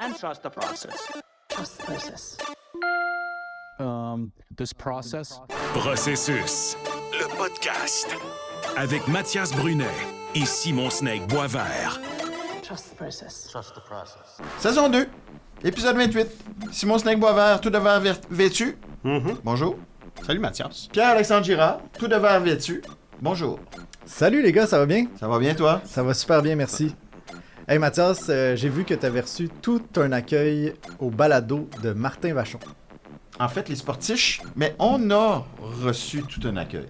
and trust the process. Trust the process. This process. Processus, le podcast. Avec Mathias Brunet et Simon Snake Boisvert. Trust the process. Trust the process. Saison 2, épisode 28. Simon Snake Boisvert, tout de vert vêtu. Bonjour. Salut Mathias. Pierre-Alexandre Girard, tout de vert vêtu. Bonjour. Salut les gars, ça va bien? Ça va bien, toi? Ça va super bien, merci. Hey Mathias, j'ai vu que tu avais reçu tout un accueil au balado de Martin Vachon. En fait, les sportiches, mais on a reçu tout un accueil.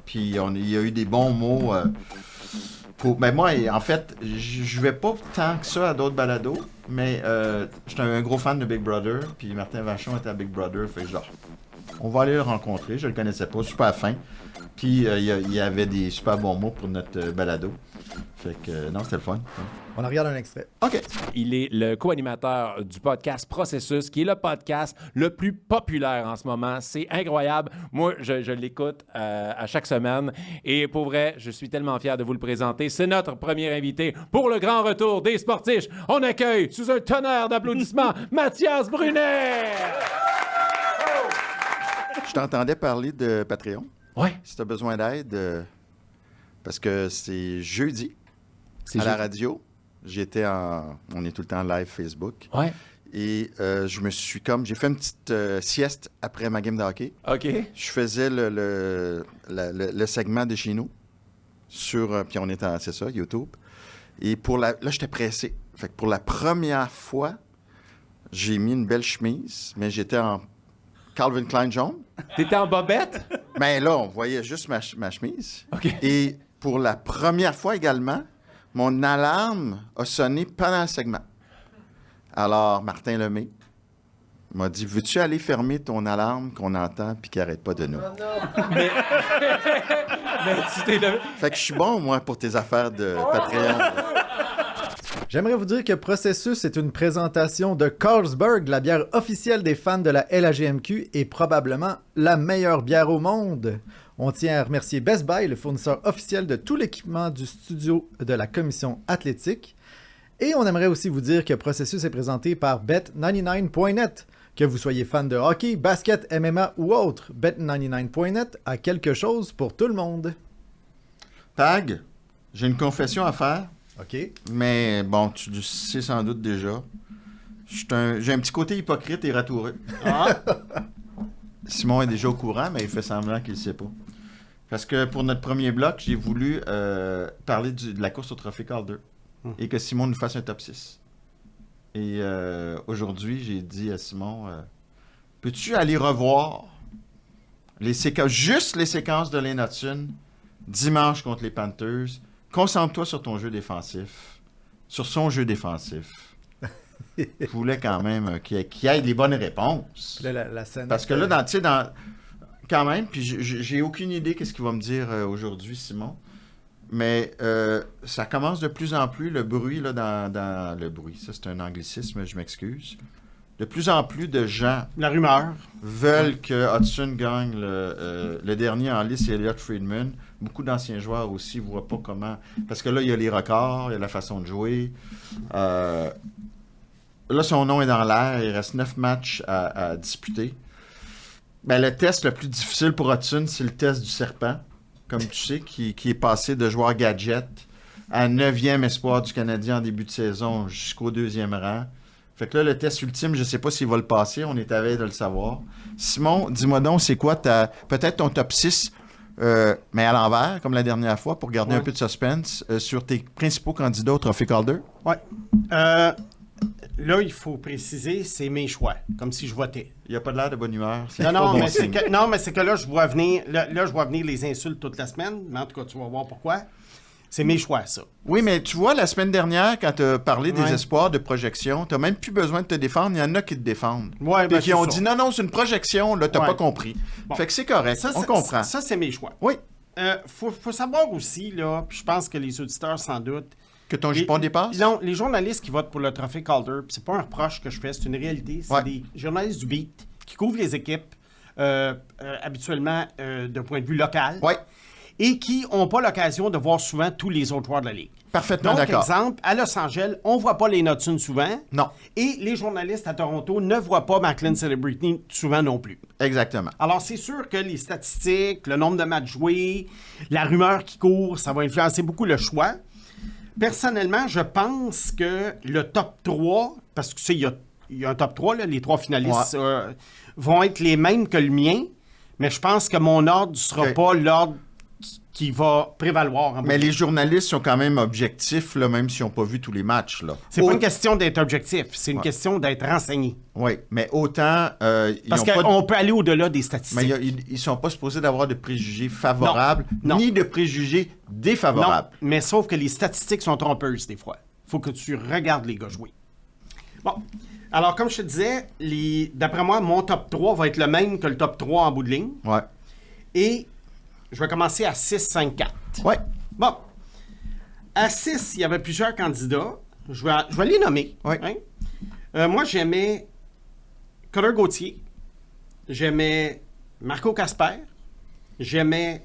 Puis il y a eu des bons mots. Ben moi, en fait, je vais pas tant que ça à d'autres balados, mais j'étais un gros fan de Big Brother, puis Martin Vachon était à Big Brother, fait que genre, on va aller le rencontrer, je le connaissais pas, super fin. Puis il y avait des super bons mots pour notre balado. Fait que non, c'était le fun. On en regarde un extrait. OK. Il est le co-animateur du podcast Processus, qui est le podcast le plus populaire en ce moment. C'est incroyable. Moi, je l'écoute à chaque semaine. Et pour vrai, je suis tellement fier de vous le présenter. C'est notre premier invité pour le grand retour des sportiches. On accueille, sous un tonnerre d'applaudissements, Mathias Brunet! Je t'entendais parler de Patreon. Ouais. Si tu as besoin d'aide, parce que c'est jeudi à la radio. On est tout le temps live Facebook. Ouais. Et j'ai fait une petite sieste après ma game de hockey. OK. Je faisais le segment de chez nous puis on est c'est ça, YouTube. Et là, j'étais pressé. Fait que pour la première fois, j'ai mis une belle chemise, mais j'étais en Calvin Klein jaune. T'étais en bobette? Mais là, on voyait juste ma chemise. OK. Et pour la première fois également, mon alarme a sonné pendant le segment. Alors, Martin Lemay m'a dit, veux-tu aller fermer ton alarme qu'on entend puis qui n'arrête pas de nous? Mais tu t'es levé. Fait que je suis bon, moi, pour tes affaires de Patreon. J'aimerais vous dire que Processus est une présentation de Carlsberg, la bière officielle des fans de la LAGMQ et probablement la meilleure bière au monde. On tient à remercier Best Buy, le fournisseur officiel de tout l'équipement du studio de la commission athlétique. Et on aimerait aussi vous dire que Processus est présenté par Bet99.net. Que vous soyez fan de hockey, basket, MMA ou autre, Bet99.net a quelque chose pour tout le monde. Pag, j'ai une confession à faire. OK. Mais bon, tu le sais sans doute déjà. J'ai un petit côté hypocrite et ratoureux. Simon est déjà au courant, mais il fait semblant qu'il ne sait pas. Parce que pour notre premier bloc, j'ai voulu parler de la course au Trophée Calder et que Simon nous fasse un top 6. Et aujourd'hui, j'ai dit à Simon, peux-tu aller revoir juste les séquences de Lane Hutson dimanche contre les Panthers? Concentre-toi sur ton jeu défensif, sur son jeu défensif. Je voulais quand même qu'il y ait les bonnes réponses. La scène. Parce que là, quand même, puis j'ai aucune idée qu'est-ce qu'il va me dire aujourd'hui, Simon. Mais ça commence de plus en plus, le bruit, là, dans le bruit. Ça, c'est un anglicisme, je m'excuse. De plus en plus de gens La rumeur. veulent que Hudson gagne le dernier en liste, c'est Elliott Friedman. Beaucoup d'anciens joueurs aussi ne voient pas comment... Parce que là, il y a les records, il y a la façon de jouer. Là, son nom est dans l'air. Il reste 9 matchs à disputer. Ben, le test le plus difficile pour Hudson, c'est le test du serpent, comme tu sais, qui est passé de joueur gadget à 9e espoir du Canadien en début de saison jusqu'au 2e rang. Fait que là, le test ultime, je ne sais pas s'il va le passer. On est à veille de le savoir. Simon, dis-moi donc, c'est quoi peut-être ton top 6, mais à l'envers, comme la dernière fois, pour garder un peu de suspense, sur tes principaux candidats au Trophée Calder? Oui. Là, il faut préciser, c'est mes choix, comme si je votais. Il n'y a pas de l'air de bonne humeur. Non, mais c'est que là, je vois venir les insultes toute la semaine. Mais en tout cas, tu vas voir pourquoi. C'est mes choix, ça. Oui, mais tu vois, la semaine dernière, quand tu as parlé des espoirs de projection, tu n'as même plus besoin de te défendre. Il y en a qui te défendent. Ouais, ben, qui ont dit non, c'est une projection, là, tu n'as pas compris. Bon. Fait que c'est correct, on comprend. Ça, c'est mes choix. Oui. Faut savoir aussi, là, puis je pense que les auditeurs s'en doutent. Que ton jupon dépasse? Non, les journalistes qui votent pour le Trophée Calder, c'est pas un reproche que je fais, c'est une réalité. C'est des journalistes du beat qui couvrent les équipes habituellement d'un point de vue local. Oui. Et qui n'ont pas l'occasion de voir souvent tous les autres joueurs de la Ligue. Parfaitement Donc, d'accord. exemple, à Los Angeles, on ne voit pas les Notsons souvent. Non, Et les journalistes à Toronto ne voient pas Macklin Celebrity souvent non plus. exactement. Alors, c'est sûr que les statistiques, le nombre de matchs joués, la rumeur qui court, ça va influencer beaucoup le choix. Personnellement, je pense que le top 3, parce que tu sais, il y a un top 3, là, les 3 finalistes vont être les mêmes que le mien, mais je pense que mon ordre ne sera Ok. pas l'ordre qui va prévaloir. en Mais bout. les journalistes sont quand même objectifs, là, même s'ils n'ont pas vu tous les matchs. Là. C'est pas une question d'être objectif, c'est une question d'être renseigné. Oui, mais autant... ils Parce ont pas de- qu'on peut aller au-delà des Mais statistiques. ils ne sont pas supposés d'avoir de préjugés favorables, Non. ni de préjugés défavorables. Non, mais sauf que les statistiques sont trompeuses des fois. Il faut que tu regardes les gars jouer. Bon, alors comme je te disais, d'après moi, mon top 3 va être le même que le top 3 en bout de ligne. Ouais. Et je vais commencer à 6, 5, 4. Ouais. Bon, à 6, il y avait plusieurs candidats. Je vais les nommer. Oui. Hein. Moi, j'aimais Cutter Gauthier. J'aimais Marco Casper. J'aimais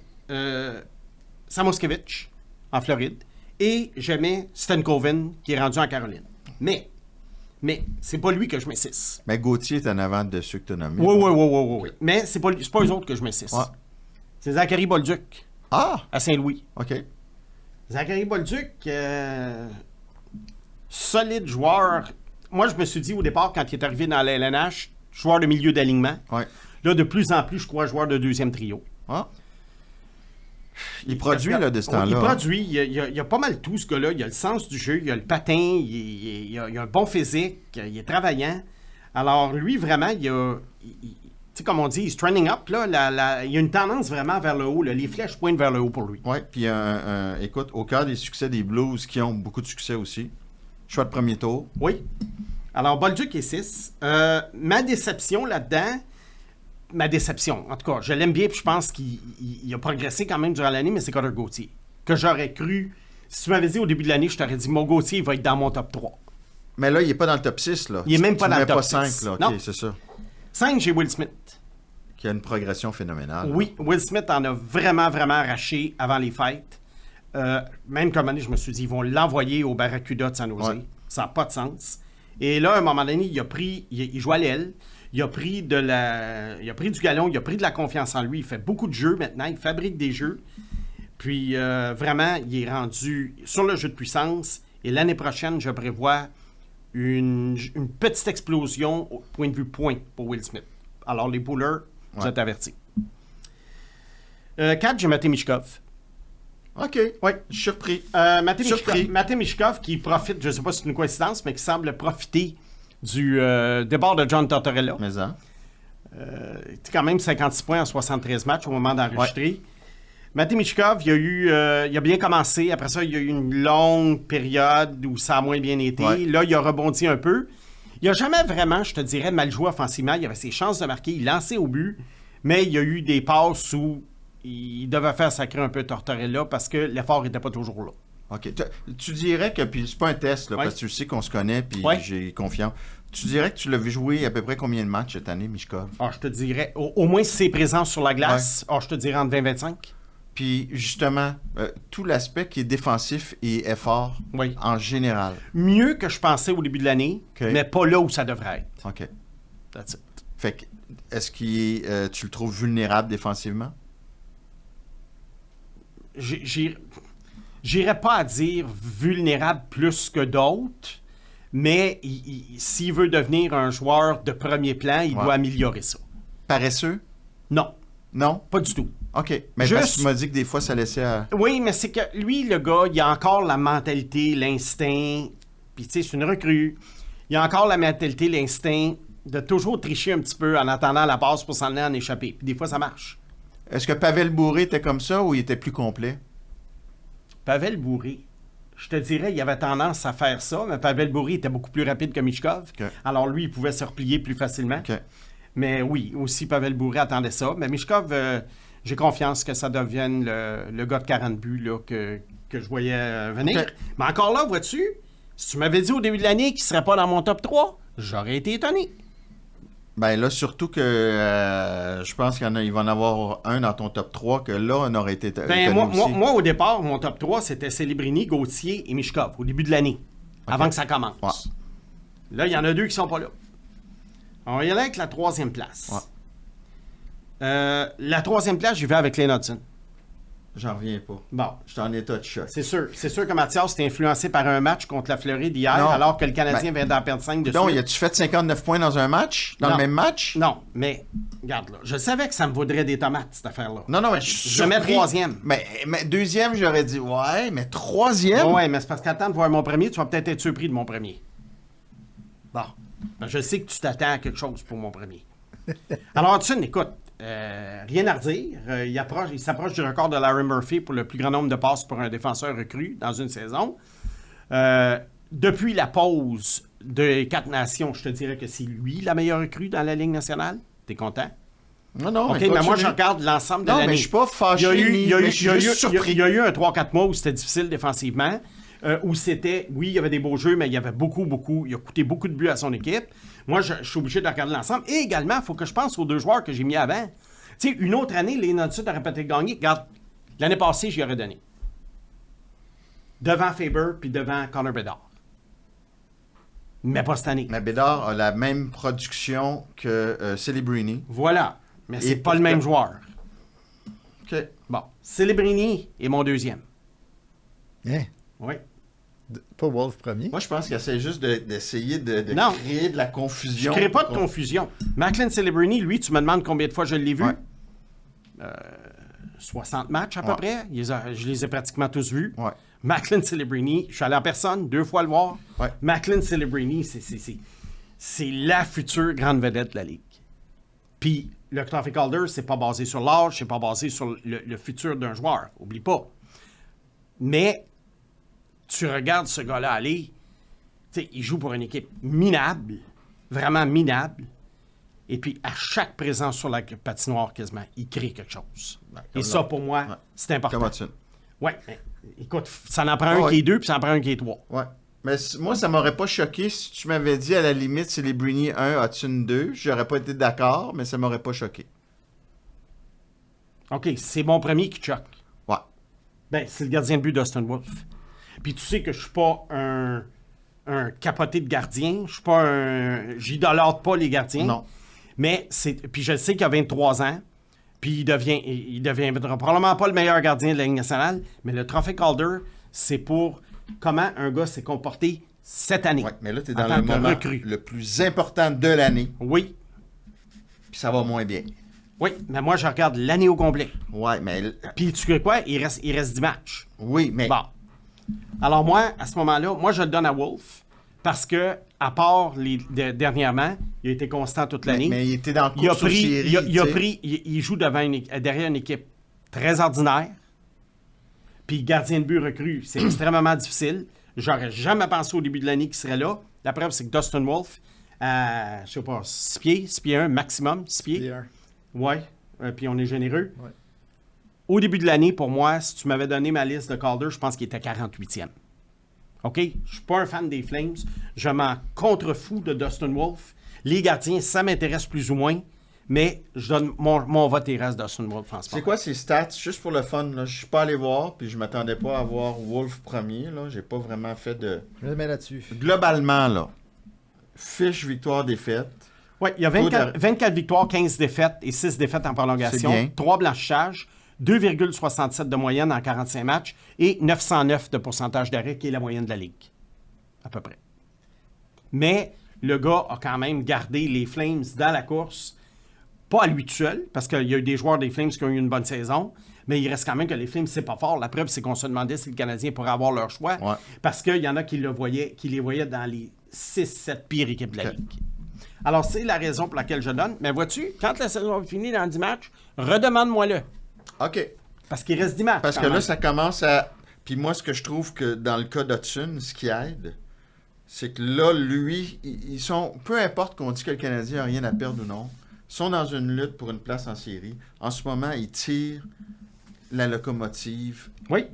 Samoskevich en Floride. Et j'aimais Stankoven qui est rendu en Caroline. Mais c'est pas lui que je mets 6. Mais Gauthier est en avant de ceux que tu as nommés. Oui. Mais c'est pas eux autres que je mets 6. Ouais. C'est Zachary Bolduc Ah! à Saint-Louis. OK. Zachary Bolduc, solide joueur. Moi, je me suis dit au départ, quand il est arrivé dans la LNH, joueur de milieu d'alignement. Ouais. Là, de plus en plus, je crois, joueur de deuxième trio. Ah. Il produit, là, de ce temps-là. Il produit. Il a pas mal tout, ce gars-là. Il a le sens du jeu, il a le patin, il a un bon physique, il est travaillant. Alors, lui, vraiment, tu sais, comme on dit, il est trending up. Là, il y a une tendance vraiment vers le haut. Là. Les flèches pointent vers le haut pour lui. Oui, puis écoute, au cœur des succès des Blues, qui ont beaucoup de succès aussi. Choix de premier tour. Oui. Alors, Bolduc est 6. Ma déception là-dedans, en tout cas, je l'aime bien, puis je pense qu'il a progressé quand même durant l'année, mais c'est Cutter Gauthier. Que j'aurais cru, si tu m'avais dit au début de l'année, je t'aurais dit, mon Gauthier, il va être dans mon top 3. Mais là, il n'est pas dans le top 6, là. Il est même Tu pas dans le mets top pas 5, 6. là. OK, Non. c'est ça. 5, j'ai Will Smith. Qui a une progression phénoménale. Oui, Will Smith en a vraiment, vraiment arraché avant les fêtes. Même comme année, je me suis dit, ils vont l'envoyer au Barracuda de San Jose. Ouais. Ça n'a pas de sens. Et là, à un moment donné, il joue à l'aile. Il a pris du galon, il a pris de la confiance en lui. Il fait beaucoup de jeux maintenant. Il fabrique des jeux. Puis, vraiment, il est rendu sur le jeu de puissance. Et l'année prochaine, je prévois une petite explosion au point de vue point pour Will Smith. Alors, les poolers, vous êtes avertis. 4, j'ai Matej Michkov. OK. Oui. Je suis surpris. Matej Michkov qui profite, je ne sais pas si c'est une coïncidence, mais qui semble profiter du départ de John Tortorella. Mais ça. Il était quand même 56 points en 73 matchs au moment d'enregistrer. Matej Michkov, il a bien commencé. Après ça, il y a eu une longue période où ça a moins bien été. Ouais. Là, il a rebondi un peu. Il n'a jamais vraiment, je te dirais, mal joué offensivement. Il avait ses chances de marquer. Il lançait au but. Mais il y a eu des passes où il devait faire sacrer un peu Tortorella parce que l'effort n'était pas toujours là. OK. Tu dirais que, puis c'est pas un test, là, Ouais. parce que tu sais qu'on se connaît, puis Ouais. j'ai confiance. Tu dirais que tu l'as vu jouer à peu près combien de matchs cette année, Michkov? Alors, je te dirais, au moins si c'est présent sur la glace, je te dirais entre 20 et 25. Puis justement, tout l'aspect qui est défensif et effort Oui. en général. Mieux que je pensais au début de l'année, OK. mais pas là où ça devrait être. OK. That's it. Fait que, est-ce qu'il tu le trouves vulnérable défensivement? J'irais pas à dire vulnérable plus que d'autres, mais s'il veut devenir un joueur de premier plan, il Ouais. doit améliorer ça. Paresseux? Non, Non? pas du tout. OK. Mais Juste- parce que tu m'as dit que des fois, ça laissait à... Oui, mais c'est que lui, le gars, il a encore la mentalité, l'instinct, puis tu sais, c'est une recrue. Il a encore la mentalité, l'instinct de toujours tricher un petit peu en attendant la passe pour s'en aller en échapper. Puis des fois, ça marche. Est-ce que Pavel Bourré était comme ça ou il était plus complet? Pavel Bourré, je te dirais, il avait tendance à faire ça, mais Pavel Bourré était beaucoup plus rapide que Michkov. OK. Alors lui, il pouvait se replier plus facilement. OK. Mais oui, aussi Pavel Bourré attendait ça. Mais Michkov, j'ai confiance que ça devienne le gars de 40 buts là, que je voyais venir. OK. Mais encore là, vois-tu, si tu m'avais dit au début de l'année qu'il ne serait pas dans mon top 3, j'aurais été étonné. Ben là, surtout que je pense il va en avoir un dans ton top 3 que là, on aurait été Ben, moi, au départ, mon top 3, c'était Celebrini, Gauthier et Mishkov, au début de l'année, avant que ça commence. Ouais. Là, il y en a 2 qui sont pas là. On va y aller avec la 3e place. Ouais. La 3e place, j'y vais avec Lane Hudson. J'en reviens pas. Bon, Je suis en état de choc. c'est sûr que Mathias était influencé par un match contre la Floride hier, Non. alors que le Canadien vient d'en perdre 5 de Donc, suite. as-tu fait 59 points dans un match? Dans Non. le même match? Non, mais regarde là, je savais que ça me vaudrait des tomates, cette affaire-là. Non, mais je suis Je mets surpris. 3e. Mais 2e, j'aurais dit, ouais, mais 3e? Ouais, mais c'est parce qu'attends de voir mon premier, tu vas peut-être être surpris de mon premier. Bon. Ben, je sais que tu t'attends à quelque chose pour mon premier. Alors, Hudson, écoute, rien à redire. Il s'approche du record de Larry Murphy pour le plus grand nombre de passes pour un défenseur recru dans une saison. Depuis la pause de 4 nations, je te dirais que c'est lui la meilleure recrue dans la Ligue nationale. T'es content? Non, OK, mais moi, je regarde l'ensemble de Non, l'année. mais je suis pas fâché, Il y a eu mais je suis juste surpris. il y a eu un 3-4 mois où c'était difficile défensivement, où c'était, oui, il y avait des beaux jeux, mais il y avait il a coûté beaucoup de buts à son équipe. Moi, je suis obligé de regarder l'ensemble. Et également, il faut que je pense aux 2 joueurs que j'ai mis avant. Tu sais, une autre année, les Hudson auraient peut-être gagné. Regarde, l'année passée, j'y aurais donné. Devant Faber, puis devant Connor Bedard. Mais pas cette année. Mais Bédard a la même production que Celebrini. Voilà. Mais c'est Et pas le pourtant- même joueur. OK. Bon. Celebrini est mon 2e. Hein? Oui. Pas Wolf premier. Moi, je pense qu'il essaie juste d'essayer de Non. créer de la Je confusion. ne crée pas de confusion. Macklin Celebrini, lui, tu me demandes combien de fois je l'ai vu? Ouais. 60 matchs à peu Ouais. près. Je les ai pratiquement tous vus. Ouais. Macklin Celebrini, je suis allé en personne 2 fois le voir. Ouais. Macklin Celebrini, c'est la future grande vedette de la Ligue. Puis le Toffee Calder, c'est pas basé sur l'âge, c'est pas basé sur le futur d'un joueur. Oublie pas. Mais tu regardes ce gars-là aller, tu sais, il joue pour une équipe minable, vraiment minable. Et puis, à chaque présence sur la patinoire, quasiment, il crée quelque chose. Et ça, pour moi, Ouais. c'est important. Comme Hudson. Oui, écoute, ça en prend un Ouais. qui est 2, puis ça en prend un qui est 3. Ouais. Mais moi, ça m'aurait pas choqué si tu m'avais dit à la limite Celebrini 1, Hudson 2. J'aurais pas été d'accord, mais ça m'aurait pas choqué. OK, c'est mon premier qui choque. Ouais. Ben, c'est le gardien de but d'Austin Wolf. Puis tu sais que je suis pas un capoté de gardien. Je suis pas un... J'idolâtre pas les gardiens. Non. Mais c'est... Puis je sais qu'il a 23 ans. Puis il deviendra probablement pas le meilleur gardien de la Ligue nationale. Mais le Trophée Calder, c'est pour comment un gars s'est comporté cette année. Ouais, mais là, tu es en dans tant le que moment recrue. le plus important de l'année, Oui. puis ça va moins bien. Oui, mais moi, je regarde l'année au complet. Ouais, mais... Puis tu sais quoi? Il reste 10 matchs. Oui, mais... Bon. Alors moi, à ce moment-là, moi, je le donne à Wolf parce que, à part dernièrement, il a été constant toute l'année. Mais il était dans le Il a course aux pris, séries, il a tu sais. pris, il joue derrière une équipe très ordinaire. Puis gardien de but recru, c'est extrêmement difficile. J'aurais jamais pensé au début de l'année qu'il serait là. La preuve, c'est que Dustin Wolf, je sais pas, 6 pieds 1 maximum, 6 pieds. Bien. Ouais, puis on est généreux. Ouais. Au début de l'année, pour moi, si tu m'avais donné ma liste de Calder, je pense qu'il était 48e. OK? Je suis pas un fan des Flames. Je m'en contrefous de Dustin Wolf. Les gardiens, ça m'intéresse plus ou moins, mais je donne mon vote et reste Dustin Wolf en ce C'est moment. quoi ces stats? Juste pour le fun, là. Je suis pas allé voir, puis je m'attendais pas à voir Wolf premier, là. J'ai pas vraiment fait de... Je le mets là-dessus. Globalement, là, fiche victoire-défaite. Oui, il y a 24 victoires, 15 défaites et 6 défaites en prolongation. C'est bien. 3 blanchissages, 2,67 de moyenne en 45 matchs et 909 de pourcentage d'arrêt, qui est la moyenne de la Ligue. À peu près. Mais le gars a quand même gardé les Flames dans la course. Pas à lui tout seul, parce qu'il y a eu des joueurs des Flames qui ont eu une bonne saison, mais il reste quand même que les Flames, c'est pas fort. La preuve, c'est qu'on se demandait si le Canadien pourrait avoir leur choix, Ouais. parce qu'il y en a qui les voyaient dans les 6-7 pires équipes de la Ok. Ligue. Alors, c'est la raison pour laquelle je donne. Mais vois-tu, quand la saison va finir dans 10 matchs, redemande-moi-le. OK. Parce qu'il reste 10 matchs. Parce quand que là, même. ça commence à... Puis moi, ce que je trouve que dans le cas d'Hudson, ce qui aide, c'est que là, lui, ils sont... Peu importe qu'on dit que le Canadien n'a rien à perdre ou non, ils sont dans une lutte pour une place en série. En ce moment, ils tirent la locomotive, Oui,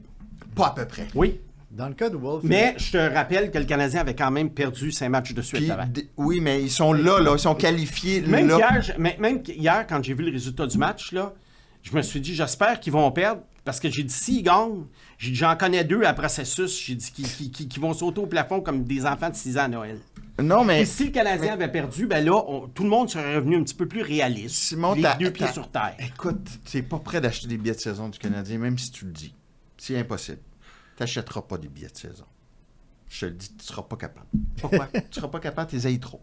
pas à peu près. oui. Dans le cas de Wolf... Mais je te rappelle que le Canadien avait quand même perdu 5 matchs de suite Puis, avant. oui, mais ils sont là, ils sont qualifiés Même là. même hier, quand j'ai vu le résultat du match, là, je me suis dit, j'espère qu'ils vont perdre, parce que j'ai dit, s'ils gagnent, j'ai dit, j'en connais 2 à processus, j'ai dit, qui vont sauter au plafond comme des enfants de 6 ans à Noël. Non, mais Et si le Canadien avait perdu, ben là, tout le monde serait revenu un petit peu plus réaliste. Simon, les 2 pieds sur terre. Écoute, tu n'es pas prêt d'acheter des billets de saison du Canadien, même si tu le dis. C'est impossible. Tu n'achèteras pas des billets de saison. Je te le dis, tu ne seras pas capable. Pourquoi? Tu ne seras pas capable, tu les haïs trop.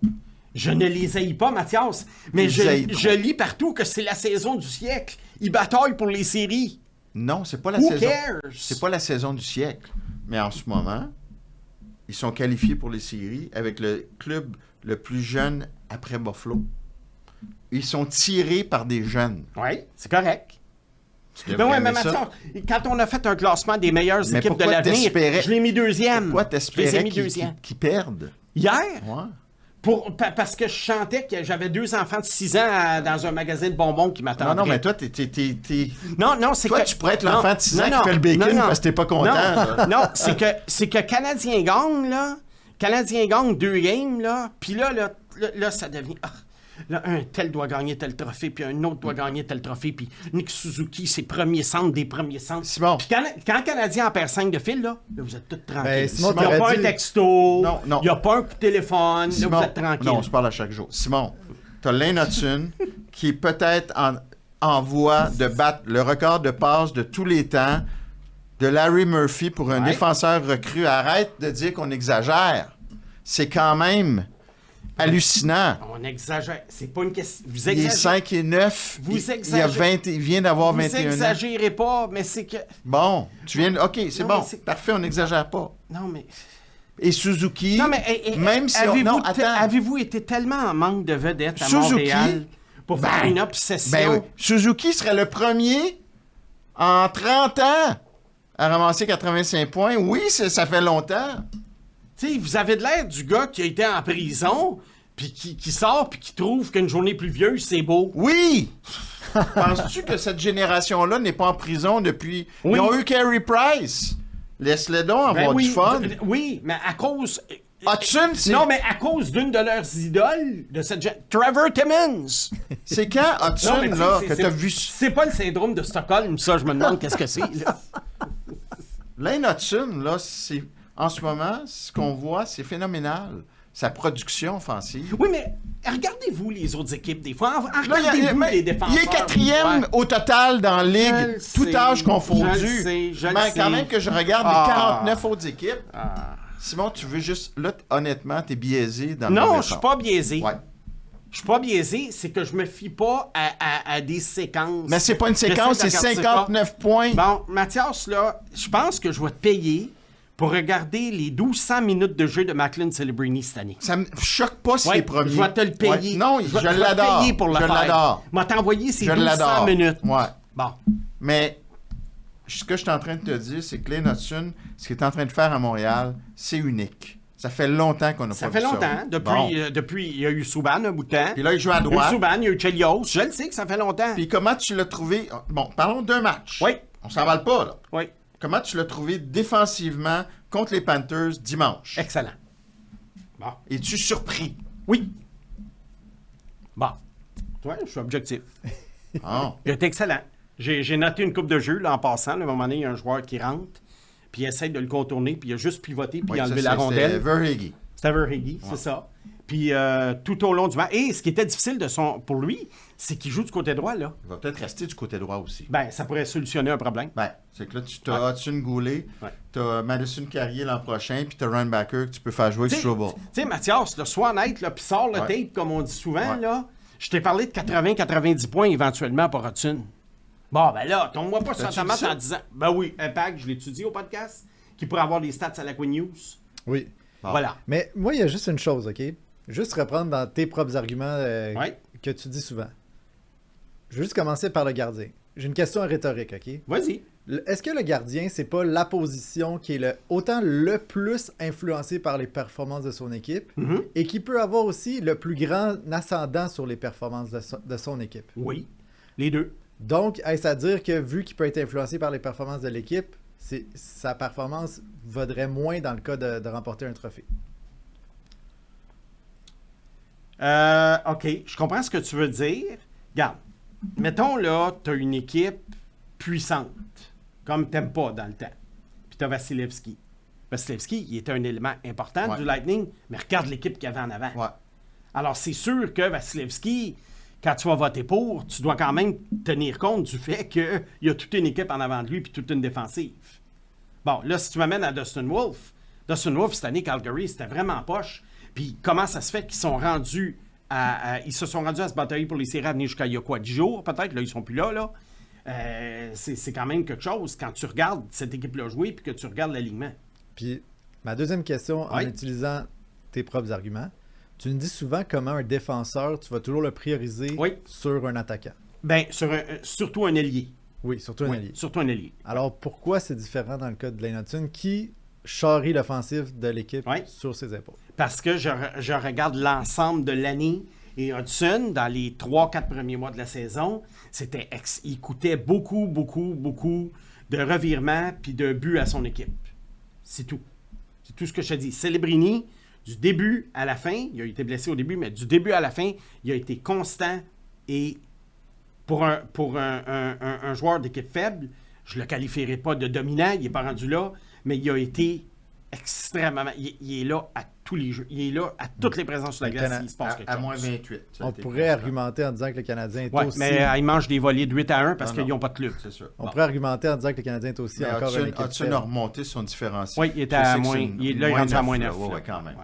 Je ne les haïs pas, Mathias, mais Tu les haïs je trop. lis partout que c'est la saison du siècle. Ils bataillent pour les séries. Non, c'est pas la Who saison. cares? C'est pas la saison du siècle. Mais en ce moment, ils sont qualifiés pour les séries avec le club le plus jeune après Buffalo. Ils sont tirés par des jeunes. Oui, c'est correct. Tu Ben devrais ouais, mais aimer ça. Mathias, quand on a fait un classement des meilleures Mais équipes de pourquoi l'avenir, t'espérais- je l'ai mis 2e. Pourquoi Je les ai t'espérais mis qu'ils 2e. perdent? Hier, Ouais. parce que je chantais que j'avais 2 enfants de 6 ans dans un magasin de bonbons qui m'attendaient. Non, mais toi, Non, c'est toi, que... tu pourrais être non, l'enfant de 6 ans non, qui fait le bacon non, parce que t'es pas content. Non, là. non, c'est que Canadien gagne, là. Canadien gagne 2 games, là. Puis là, ça devient... là, un tel doit gagner tel trophée, puis un autre doit gagner tel trophée, puis Nick Suzuki, c'est premier centre des premiers centres. Simon. Puis quand le Canadien en perd 5 de fil, là vous êtes tous tranquilles. Ben, Simon, Il n'y a t'aurais pas dit- un texto, Non, non. il n'y a pas un coup de téléphone, Simon, là, vous êtes tranquilles. non, on se parle à chaque jour. Simon, t'as Lane Hudson qui est peut-être en voie de battre le record de passes de tous les temps de Larry Murphy pour un Ouais. défenseur recru. Arrête de dire qu'on exagère. C'est quand même hallucinant. On exagère. C'est pas une question. Vous Il est exagérez. 5 et 9. Vous il, exagérez. il vient d'avoir Vous 21 ans. exagérez pas, mais c'est que... Bon, tu viens de... OK, c'est Non, bon. mais c'est- Parfait, on n'exagère pas. Non, mais... Et Suzuki, Non, mais même si on... avez-vous, Non, attends. avez-vous été tellement en manque de vedettes à Suzuki, Montréal pour faire ben, une obsession? Ben oui. Suzuki serait le premier en 30 ans à ramasser 85 points. Oui, ça fait longtemps. Tu sais, vous avez de l'air du gars qui a été en prison, puis qui sort, puis qui trouve qu'une journée pluvieuse, c'est beau. Oui! Penses-tu que cette génération-là n'est pas en prison depuis... Oui. Ils ont eu Carey Price. Laisse-les donc avoir Ben oui, du fun. Oui, mais à cause... Hudson, c'est... Non, mais à cause d'une de leurs idoles, de cette Trevor Timmons. C'est quand Hudson, Non, mais tu sais, là, c'est- que c'est- t'as vu... C'est pas le syndrome de Stockholm, ça, je me demande qu'est-ce que c'est, là. Lane Hudson, là, c'est... En ce moment, ce qu'on voit, c'est phénoménal. Sa production offensive. Oui, mais regardez-vous les autres équipes, des fois. Là, Regardez-vous les il défenseurs. est 4e Ouais. au total dans la Je ligue, le tout sais, âge confondu. je le sais, je le Mais sais. quand même que je regarde les Ah. 49 autres équipes. Simon, tu veux juste... Là, honnêtement, t'es biaisé dans le Non, mauvais je suis sens. pas biaisé. Ouais. Je suis pas biaisé, c'est que je me fie pas à des séquences. Mais c'est pas une séquence, c'est J'essaie de regarder ça. 59 points. Bon, Mathias, là, je pense que je vais te payer pour regarder les 1200 minutes de jeu de Macklin Celebrini cette année. Ça me choque pas si Ouais, les premiers. je vais te le payer. Ouais. Non, vais je te l'adore. payer pour le Je faire. l'adore. M'a t'envoyé ces Je 1200 l'adore. minutes. Ouais. Bon. Mais ce que je suis en train de te dire, c'est que Lane Hudson, ce qu'il est en train de faire à Montréal, c'est unique. Ça fait longtemps qu'on n'a pas Ça vu fait ça. longtemps. Bon. Depuis, il y a eu Subban un bout de temps. Puis là, il joue à Il y a eu droite. Subban, il y a eu Chelios. Je le sais que ça fait longtemps. Puis comment tu l'as trouvé... Bon, parlons d'un match. Oui. On s'emballe pas, là. Oui. Comment tu l'as trouvé défensivement contre les Panthers dimanche? Excellent. Bon. Es-tu surpris? Oui. Bon. Ouais, je suis objectif. Ah. Il est excellent. J'ai noté une coupe de jeu là, en passant. Là, à un moment donné, il y a un joueur qui rentre, puis il essaie de le contourner, puis il a juste pivoté, puis Oui, il a enlevé ça, la rondelle. C'était Verhage. C'était Verhage, c'est ça. Puis tout au long du match. Et ce qui était difficile pour lui, c'est qu'il joue du côté droit, là. Il va peut-être rester du côté droit aussi. Ben, ça pourrait solutionner un problème. Ben, c'est que là, tu as Hudson Goulet, Ouais. tu as Madison Carrier l'an prochain, puis tu as Ryan Backer que tu peux faire jouer Tu avec sais, Trouble. tu sais, Mathias, là, sois honnête, là, puis sors le Ouais. tape, comme on dit souvent, Ouais. là. Je t'ai parlé de 80-90 points éventuellement pour Hudson. Bon, ben là, tombe-moi pas sur T'as-tu ta dit marche ça? en disant, ben oui, Impact, je l'étudie au podcast, qui pourrait avoir des stats à la Queen News. Oui. Voilà. Mais moi, il y a juste une chose, OK? Juste reprendre dans tes propres arguments Ouais. que tu dis souvent. Je veux juste commencer par le gardien. J'ai une question rhétorique, OK? Vas-y. Est-ce que le gardien, c'est pas la position qui est autant le plus influencée par les performances de son équipe Mhm. et qui peut avoir aussi le plus grand ascendant sur les performances de son équipe? Oui. Les deux. Donc, est-ce à dire que vu qu'il peut être influencé par les performances de l'équipe, sa performance vaudrait moins dans le cas de remporter un trophée. OK, je comprends ce que tu veux dire. Regarde, mettons là, tu as une équipe puissante, comme Tampa dans le temps. Puis tu as Vasilevski. Vasilevski, il était un élément important du Lightning, mais regarde l'équipe qu'il y avait en avant. Ouais. Alors, c'est sûr que Vasilevski, quand tu vas voter pour, tu dois quand même tenir compte du fait qu'il y a toute une équipe en avant de lui puis toute une défensive. Bon, là, si tu m'amènes à Dustin Wolf, cette année, Calgary, c'était vraiment poche. Puis comment ça se fait qu'ils sont rendus ils se sont rendus à se batailler pour les séries à venir jusqu'à il y a quoi, 10 jours peut-être? Là, ils sont plus là. C'est quand même quelque chose quand tu regardes cette équipe-là jouer puis que tu regardes l'alignement. Puis, ma deuxième question, en utilisant tes propres arguments, tu nous dis souvent comment un défenseur, tu vas toujours le prioriser sur un attaquant. Bien, surtout un ailier. Oui, surtout un ailier. Surtout un ailier. Alors, pourquoi c'est différent dans le cas de Lane Hutson qui charrie l'offensive de l'équipe sur ses épaules? Parce que je regarde l'ensemble de l'année et Hudson, dans les 3-4 premiers mois de la saison, il coûtait beaucoup de revirements puis de buts à son équipe. C'est tout. C'est tout ce que je te dis. Celebrini, du début à la fin, il a été blessé au début, mais du début à la fin, il a été constant et pour un joueur d'équipe faible, je ne le qualifierais pas de dominant, il n'est pas rendu là, mais il a été extrêmement... Il est là à tous les jeux. Il est là à toutes les présences sur la glace. Il se passe quelque chose. À moins 28. On pourrait argumenter en disant que le Canadien est aussi... mais ils mangent des volées de 8-1 parce qu'ils n'ont pas de club. C'est sûr. On pourrait argumenter en disant que le Canadien est aussi encore une équipe Hudson a remonté son différentiel. Oui, il était à moins... Là, il est rendu à moins 9. Oui, quand même.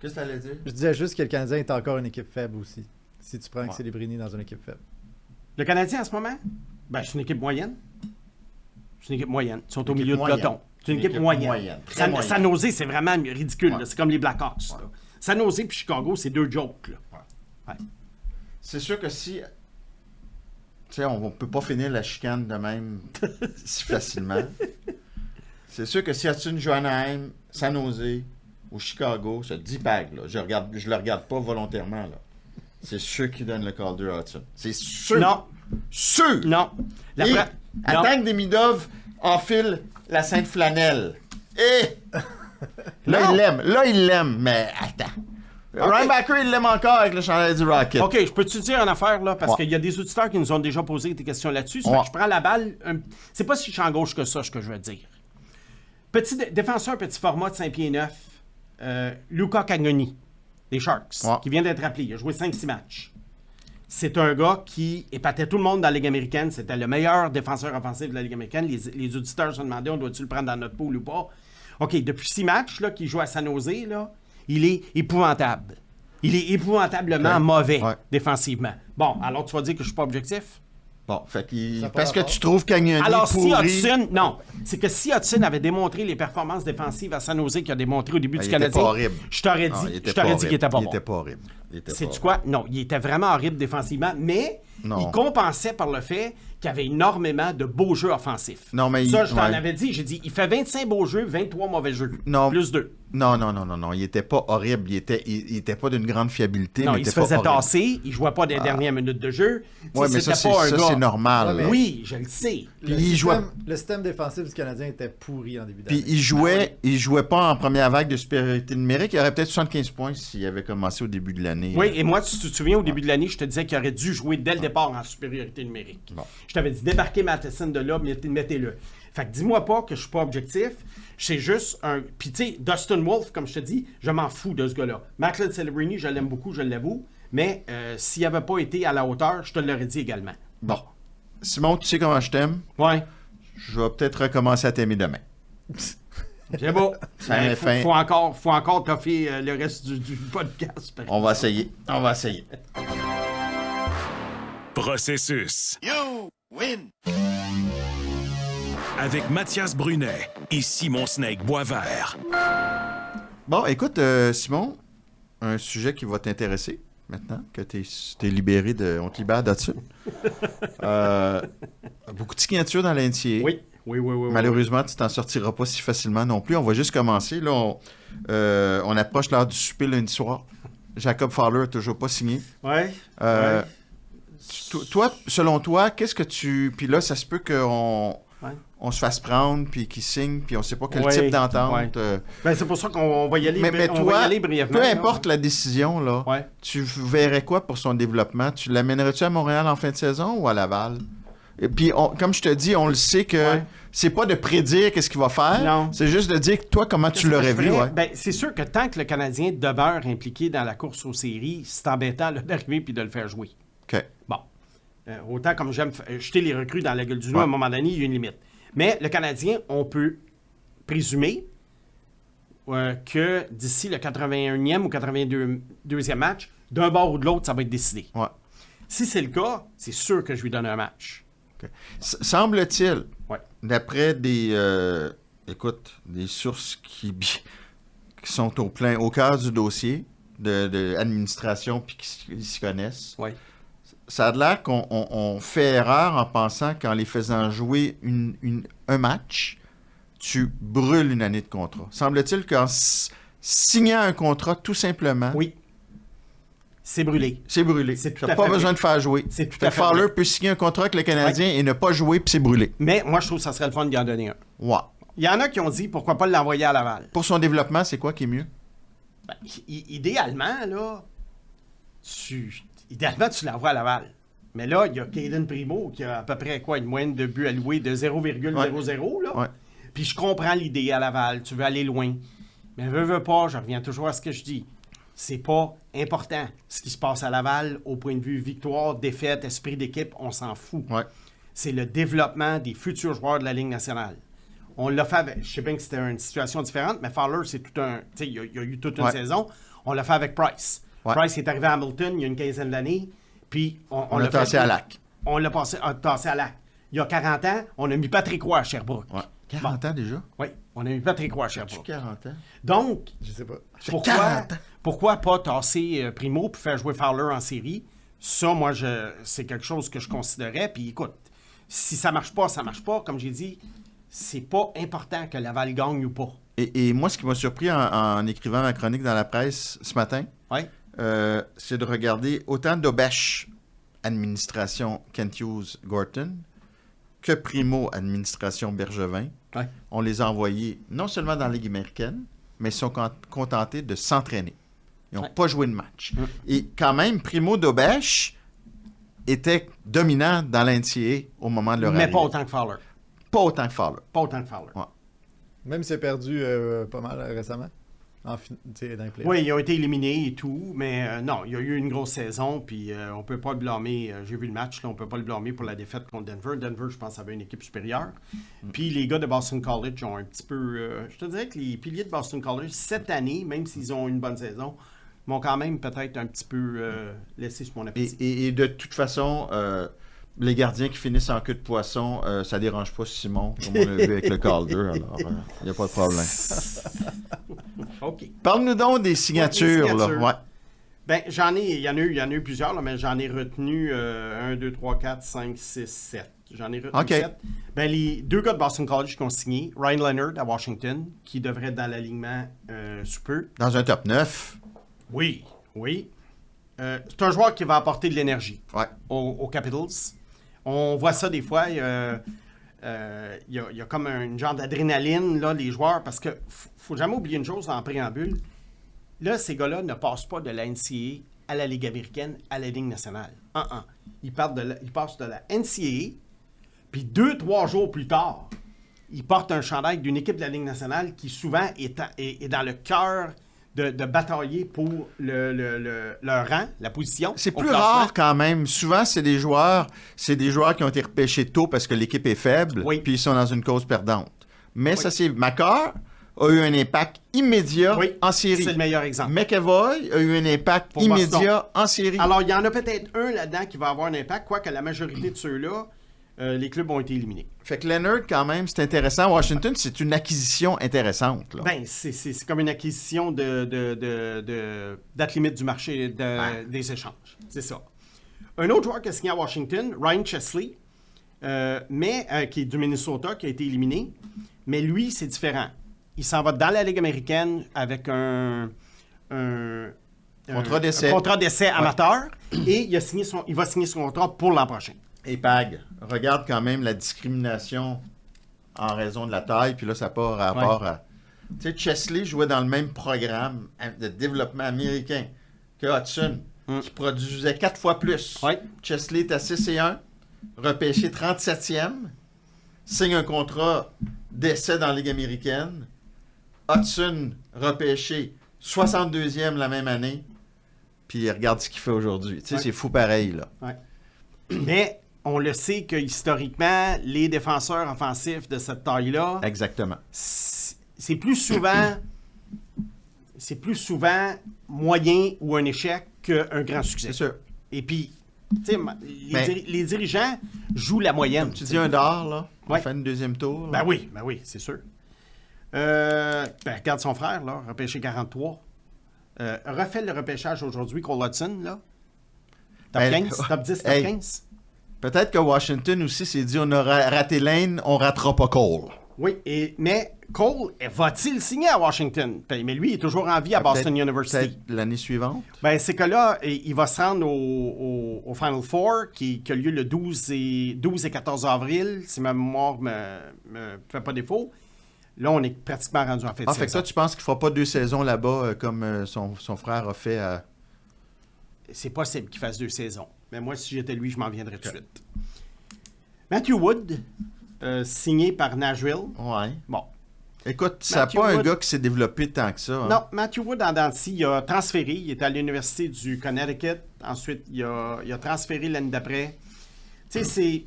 Qu'est-ce que tu allais dire? Je disais juste que le Canadien est encore une équipe faible aussi. Si tu prends que Celebrini dans une équipe faible. Le Canadien, en ce moment, c'est une équipe moyenne. C'est une équipe moyenne. Ils sont au milieu de peloton. C'est une équipe moyenne. San Jose, c'est vraiment ridicule. C'est comme les Blackhawks. San Jose et Chicago, c'est deux jokes. C'est sûr que si... Tu sais, on ne peut pas finir la chicane de même si facilement. C'est sûr que si Hudson joue à Anaheim, San Jose ou Chicago, c'est 10 bagues. Là. Je le regarde pas volontairement. Là. C'est sûr qui donne le Calder à Hudson. C'est sûr. Non. Sûr. Non. Attends que Demidov enfile la sainte flanelle. Là, il l'aime. Mais attends. Ryan Backer, il l'aime encore avec le chandail du Rocket. OK, je peux-tu dire une affaire, là? Parce qu'il y a des auditeurs qui nous ont déjà posé des questions là-dessus. Ça fait que je prends la balle. C'est pas si champ gauche que ça, ce que je veux dire. Petit défenseur, petit format de 5 pieds 9. Luca Cagnoni, des Sharks, qui vient d'être appelé. Il a joué 5-6 matchs. C'est un gars qui épatait tout le monde dans la Ligue américaine. C'était le meilleur défenseur offensif de la Ligue américaine. Les auditeurs se demandaient, on doit-tu le prendre dans notre pool ou pas? OK, depuis 6 matchs là, qu'il joue à San Jose, là, il est épouvantable. Il est épouvantablement mauvais défensivement. Bon, alors tu vas dire que je suis pas objectif? Bon, parce que tu trouves Cagnoni pourri... Si Hudson... Non, c'est que si Hudson avait démontré les performances défensives à San Jose qu'il a démontré au début du Canadien, je t'aurais dit qu'il était pas bon. Il était pas horrible. Sais-tu quoi? Non, il était vraiment horrible défensivement, mais il compensait par le fait qu'il y avait énormément de beaux jeux offensifs. Non, mais ça, je t'en avais dit. J'ai dit, il fait 25 beaux jeux, 23 mauvais jeux. Non. Plus 2. Non. Il était pas horrible. Il était pas d'une grande fiabilité. Non, mais il se faisait tasser. Il jouait pas des dernières minutes de jeu. Oui, mais ça, c'est normal. Oui, je le sais. Le système défensif du Canadien était pourri en début d'année. Puis il jouait pas en première vague de supériorité numérique. Il aurait peut-être 75 points s'il avait commencé au début de l'année. Oui, et moi, tu te souviens, au début de l'année, je te disais qu'il aurait dû jouer dès le départ en supériorité numérique. Bon. Je t'avais dit, débarquez Matheson de là, mettez-le. Fait que dis-moi pas que je suis pas objectif. C'est juste un... Puis tu sais, Dustin Wolf, comme je te dis, je m'en fous de ce gars-là. Macklin Celebrini, je l'aime beaucoup, je l'avoue. Mais s'il n'avait pas été à la hauteur, je te l'aurais dit également. Bon. Simon, tu sais comment je t'aime? Ouais. Je vais peut-être recommencer à t'aimer demain. C'est beau. Faut encore toffer le reste du podcast. On va essayer. Processus. You win. Avec Mathias Brunet et Simon Snake Boisvert. Bon, écoute, Simon, un sujet qui va t'intéresser maintenant que t'es libéré de... On te libère d'Hudson. Beaucoup de signatures dans l'NCA. Oui. Malheureusement, tu t'en sortiras pas si facilement non plus. On va juste commencer. Là, on approche l'heure du souper lundi soir. Jacob Fowler n'a toujours pas signé. Ouais. Toi, selon toi, qu'est-ce que tu... Puis là, ça se peut qu'on Ouais. on se fasse prendre, puis qu'ils signent, puis on ne sait pas quel Ouais, type d'entente. ouais. Ben, c'est pour ça qu'on va y aller, Mais on va y toi, aller brièvement. peu là. importe la décision, là, Ouais. tu verrais quoi pour son développement? Tu l'amènerais-tu à Montréal en fin de saison ou à Laval? Et puis, comme je te dis, on le sait que Ouais. c'est pas de prédire qu'est-ce qu'il va faire, Non. c'est juste de dire, toi, comment tu Qu'est-ce que l'aurais je vu. ferais? Ouais. Ben, c'est sûr que tant que le Canadien demeure impliqué dans la course aux séries, c'est embêtant là, d'arriver puis de le faire jouer. OK. Bon. Autant comme j'aime jeter les recrues dans la gueule du loup, Ouais. à un moment donné, il y a une limite. Mais le Canadien, on peut présumer que d'ici le 81e ou 82e match, d'un bord ou de l'autre, ça va être décidé. Ouais. Si c'est le cas, c'est sûr que je lui donne un match. OK. Semble-t-il, Ouais. d'après des sources qui sont au cœur du dossier de administration puis qui s'y connaissent, Ouais. ça a l'air qu'on fait erreur en pensant qu'en les faisant jouer un match, tu brûles une année de contrat. Semble-t-il qu'en signant un contrat, tout simplement, Oui. C'est brûlé. c'est brûlé. C'est tout Tu n'as à pas fait besoin vrai. de faire jouer. C'est tout Fait à que fait Fowler vrai. peut signer un contrat avec le Canadien et ne pas jouer, puis c'est brûlé. Mais moi, je trouve que ça serait le fun d'y en donner un. Ouais. Il y en a qui ont dit pourquoi pas l'envoyer à Laval. Pour son développement, c'est quoi qui est mieux? Ben, idéalement, là, idéalement, tu l'envoies à Laval. Mais là, il y a Caden Primo qui a à peu près une moyenne de buts alloués de 0,00. Là. Ouais. Puis je comprends l'idée à Laval. Tu veux aller loin. Mais veux pas, je reviens toujours à ce que je dis. C'est pas important ce qui se passe à Laval au point de vue victoire, défaite, esprit d'équipe, on s'en fout. Ouais. C'est le développement des futurs joueurs de la Ligue nationale. On l'a fait avec, je sais bien que c'était une situation différente, mais Fowler, c'est tout un. Tu sais, il y a eu toute une Ouais. saison. On l'a fait avec Price. Ouais. Price est arrivé à Hamilton il y a une quinzaine d'années, puis On l'a l'a tassé fait- à Lac. On l'a tassé à Lac. Il y a 40 ans, on a mis Patrick Roy à Sherbrooke. Ouais. 40 ans déjà? Oui, on a mis Patrick Roy à Tu Sherbrooke. 40 ans? Donc, Je sais pas. fait pourquoi, 40 ans. pourquoi pas tasser Primo pour faire jouer Fowler en série? Ça, moi, c'est quelque chose que je considérais. Puis écoute, si ça marche pas, ça marche pas. Comme j'ai dit, c'est pas important que Laval gagne ou pas. Et moi, ce qui m'a surpris en écrivant ma chronique dans la presse ce matin, Oui. c'est de regarder autant d'Obèche, administration Kent Hughes Gorton, que Primo, administration Bergevin. Ouais. On les a envoyés non seulement dans la Ligue américaine, mais ils sont contentés de s'entraîner. Ils n'ont Ouais. pas joué de match. Et quand même, Primo d'Obèche était dominant dans l'NCAA au moment de leur Mais arrivée. pas autant que Fowler. Pas autant que Fowler. Pas autant que Fowler. Ouais. Même s'il a perdu pas mal récemment. Dans les playoffs. Oui, ils ont été éliminés et tout, mais non, il y a eu une grosse saison, puis on peut pas le blâmer. J'ai vu le match, là, on peut pas le blâmer pour la défaite contre Denver. Denver, je pense, avait une équipe supérieure. Puis les gars de Boston College ont un petit peu... je te dirais que les piliers de Boston College, cette année, même s'ils ont une bonne saison, m'ont quand même peut-être un petit peu laissé sur mon appétit. Et de toute façon, les gardiens qui finissent en queue de poisson, ça dérange pas Simon, comme on l'a vu avec le Calder. Alors, il n'y a pas de problème. OK. Parle-nous donc des signatures. Ouais, des signatures. Là. Ouais. Ben, il y en a eu plusieurs, là, mais j'en ai retenu 1, 2, 3, 4, 5, 6, 7. J'en ai retenu OK. 7. Ben, les deux gars de Boston College qui ont signé, Ryan Leonard à Washington, qui devrait être dans l'alignement sous peu. Dans un top 9. Oui, oui. C'est un joueur qui va apporter de l'énergie Ouais. aux Capitals. On voit ça des fois. Il y a comme un genre d'adrénaline, là, les joueurs, parce que faut jamais oublier une chose en préambule. Là, ces gars-là ne passent pas de la NCAA à la Ligue américaine, à la Ligue nationale. Ils passent de la NCAA, puis 2-3 jours plus tard, ils portent un chandail d'une équipe de la Ligue nationale qui souvent est dans le cœur de batailler pour leur rang, la position. C'est au plus classement. rare quand même. Souvent, c'est des joueurs qui ont été repêchés tôt parce que l'équipe est faible, Oui. puis ils sont dans une cause perdante. Mais Oui. ça, c'est Makar a eu un impact immédiat Oui, en série. c'est le meilleur exemple. McAvoy a eu un impact Pour immédiat en série. Alors, il y en a peut-être un là-dedans qui va avoir un impact, quoique la majorité de ceux-là, les clubs ont été éliminés. Fait que Leonard, quand même, c'est intéressant. Washington, c'est une acquisition intéressante. Là. Ben, c'est comme une acquisition date limite du marché des échanges. C'est ça. Un autre joueur qui a signé à Washington, Ryan Chesley, qui est du Minnesota, qui a été éliminé. Mais lui, c'est différent. Il s'en va dans la Ligue américaine avec un Contrat d'essai. un contrat d'essai amateur et il va signer son contrat pour l'an prochain. Et Pag, regarde quand même la discrimination en raison de la taille, puis là, ça n'a pas rapport à... Tu sais, Chesley jouait dans le même programme de développement américain que Hudson, qui produisait 4 fois plus. Ouais. Chesley est à 6-1, repêché 37e, signe un contrat d'essai dans la Ligue américaine. Hudson, repêché 62e la même année, puis regarde ce qu'il fait aujourd'hui. Tu sais, c'est fou pareil, là. Ouais. Mais on le sait que historiquement, les défenseurs offensifs de cette taille-là, Exactement. c'est plus souvent moyen ou un échec qu'un grand succès. C'est sûr. Et puis, tu sais, les dirigeants jouent la moyenne. Tu dis un d'or, là, on Ouais. fait une deuxième tour. là. Ben oui, c'est sûr. Regarde son frère, là, repêché 43. Refait le repêchage aujourd'hui, Cole Hudson, là. Top Ben, 15, top 10, top hey. 15. Peut-être que Washington aussi s'est dit on a raté Lane, on ratera pas Cole. Oui, mais Cole, va-t-il signer à Washington? Mais lui, il est toujours en vie à Boston Peut-être- University. Peut-être l'année suivante. Ben, c'est que là, il va se rendre au Final Four, qui a lieu le 12 et 14 avril, si ma mémoire me fait pas défaut. Là, on est pratiquement rendu en fait de Ah, fait que saison. toi, tu penses qu'il fera pas 2 saisons là-bas comme son frère a fait à... C'est possible qu'il fasse 2 saisons. Mais moi, si j'étais lui, je m'en viendrais tout de suite. Matthew Wood, signé par Nashville. Ouais. Bon. Écoute, c'est Matthew pas un Wood- gars qui s'est développé tant que ça. hein. Non, Matthew Wood, en Dancy, il a transféré. Il était à l'Université du Connecticut. Ensuite, il a transféré l'année d'après. Tu sais, c'est...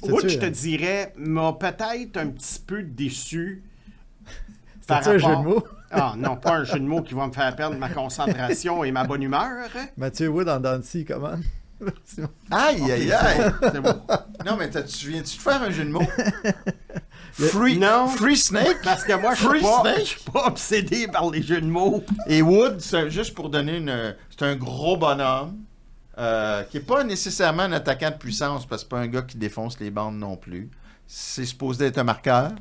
Wood, C'est-tu, je te dirais, m'a peut-être un petit peu déçu. par C'est-tu un jeu de rapport- mots? Ah non, pas un jeu de mots qui va me faire perdre ma concentration et ma bonne humeur. Mathieu Wood en Dancy, comment? Simon. Aïe, aïe, aïe. C'est bon. Non, mais tu viens-tu de faire un jeu de mots? Free, Non. Free Snake Parce que moi, je Free suis Snake? pas obsédé par les jeux de mots. Et Wood, juste pour donner c'est un gros bonhomme qui n'est pas nécessairement un attaquant de puissance parce que c'est pas un gars qui défonce les bandes non plus. C'est supposé être un marqueur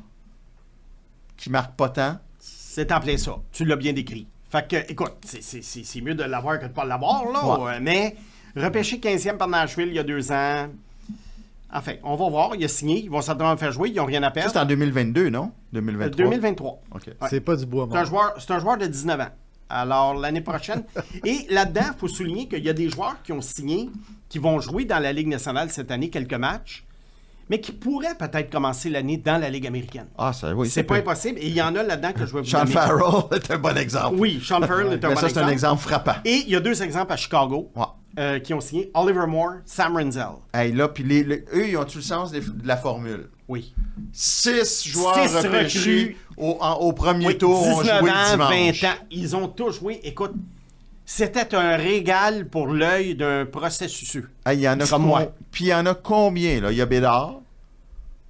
qui marque pas tant. C'est en plein ça. Tu l'as bien décrit. Fait que, écoute, c'est mieux de l'avoir que de pas l'avoir, là. Ouais. Mais repêché 15e par Nashville il y a 2 ans. Enfin, on va voir. Il a signé. Ils vont certainement faire jouer. Ils n'ont rien à Ça, perdre. c'est en 2022, non? 2023. 2023. OK. Ouais. C'est pas du bois C'est mort. un joueur de 19 ans. Alors, l'année prochaine. Et là-dedans, il faut souligner qu'il y a des joueurs qui ont signé, qui vont jouer dans la Ligue nationale cette année, quelques matchs, mais qui pourraient peut-être commencer l'année dans la Ligue américaine. Ah, ça, oui. C'est ça pas peut. impossible. Et il y en a là-dedans que je vais vous Sean nommer. Farrell est un bon exemple. Oui, Sean Farrell est un Mais bon ça, c'est un exemple frappant. Et il y a 2 exemples à Chicago Ouais. qui ont signé Oliver Moore, Sam Renzel. Hey, là, puis eux, ils ont-tu le sens de la formule? Oui. 6 joueurs 6 repêchés recrues. au premier Oui, tour ont 19 joué ans, dimanche. 20 ans. Ils ont tous joué. Écoute, c'était un régal pour l'œil d'un processus. Hey, il y en a Comme moi. Puis il y en a combien, là? Il y a Bédard,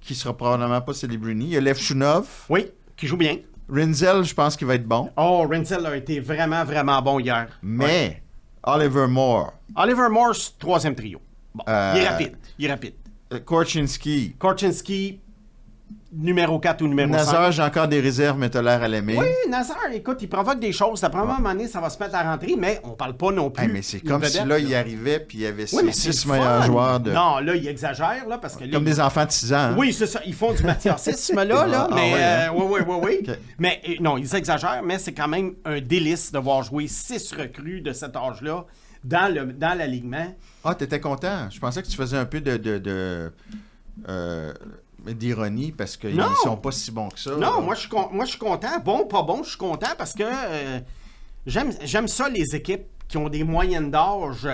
qui sera probablement pas Celebruni. Il y a Levchunov. Oui, qui joue bien. Renzel, je pense qu'il va être bon. Oh, Renzel a été vraiment, vraiment bon hier. Mais Ouais. Oliver Moore, Oliver Morse, 3e trio. Bon, il est rapide. Il est rapide. Korchinski, Korchinski, numéro 4 ou numéro 5. Nazar, j'ai encore des réserves, mais t'as l'air à l'aimer. Oui, Nazar, écoute, il provoque des choses. Après un moment donné, ça va se mettre à rentrer, mais on parle pas non plus. Hey, mais c'est d'une comme si vedette, là, il arrivait puis il y avait Oui, mais 6 c'est le meilleurs fun. joueurs de. Non, là, il exagère, là, parce que là, Comme des enfants de 6 ans. hein? Oui, c'est ça. Ils font du mathiasisme, là, Ah, mais ouais, hein? oui. Ok. Mais non, ils exagèrent, mais c'est quand même un délice de voir jouer 6 recrues de cet âge-là dans l'alignement. Ah, t'étais content. Je pensais que tu faisais un peu d'ironie parce qu'ils Non. sont pas si bons que ça. Non, là. moi, je suis content. Bon, pas bon, je suis content parce que j'aime ça, les équipes qui ont des moyennes d'âge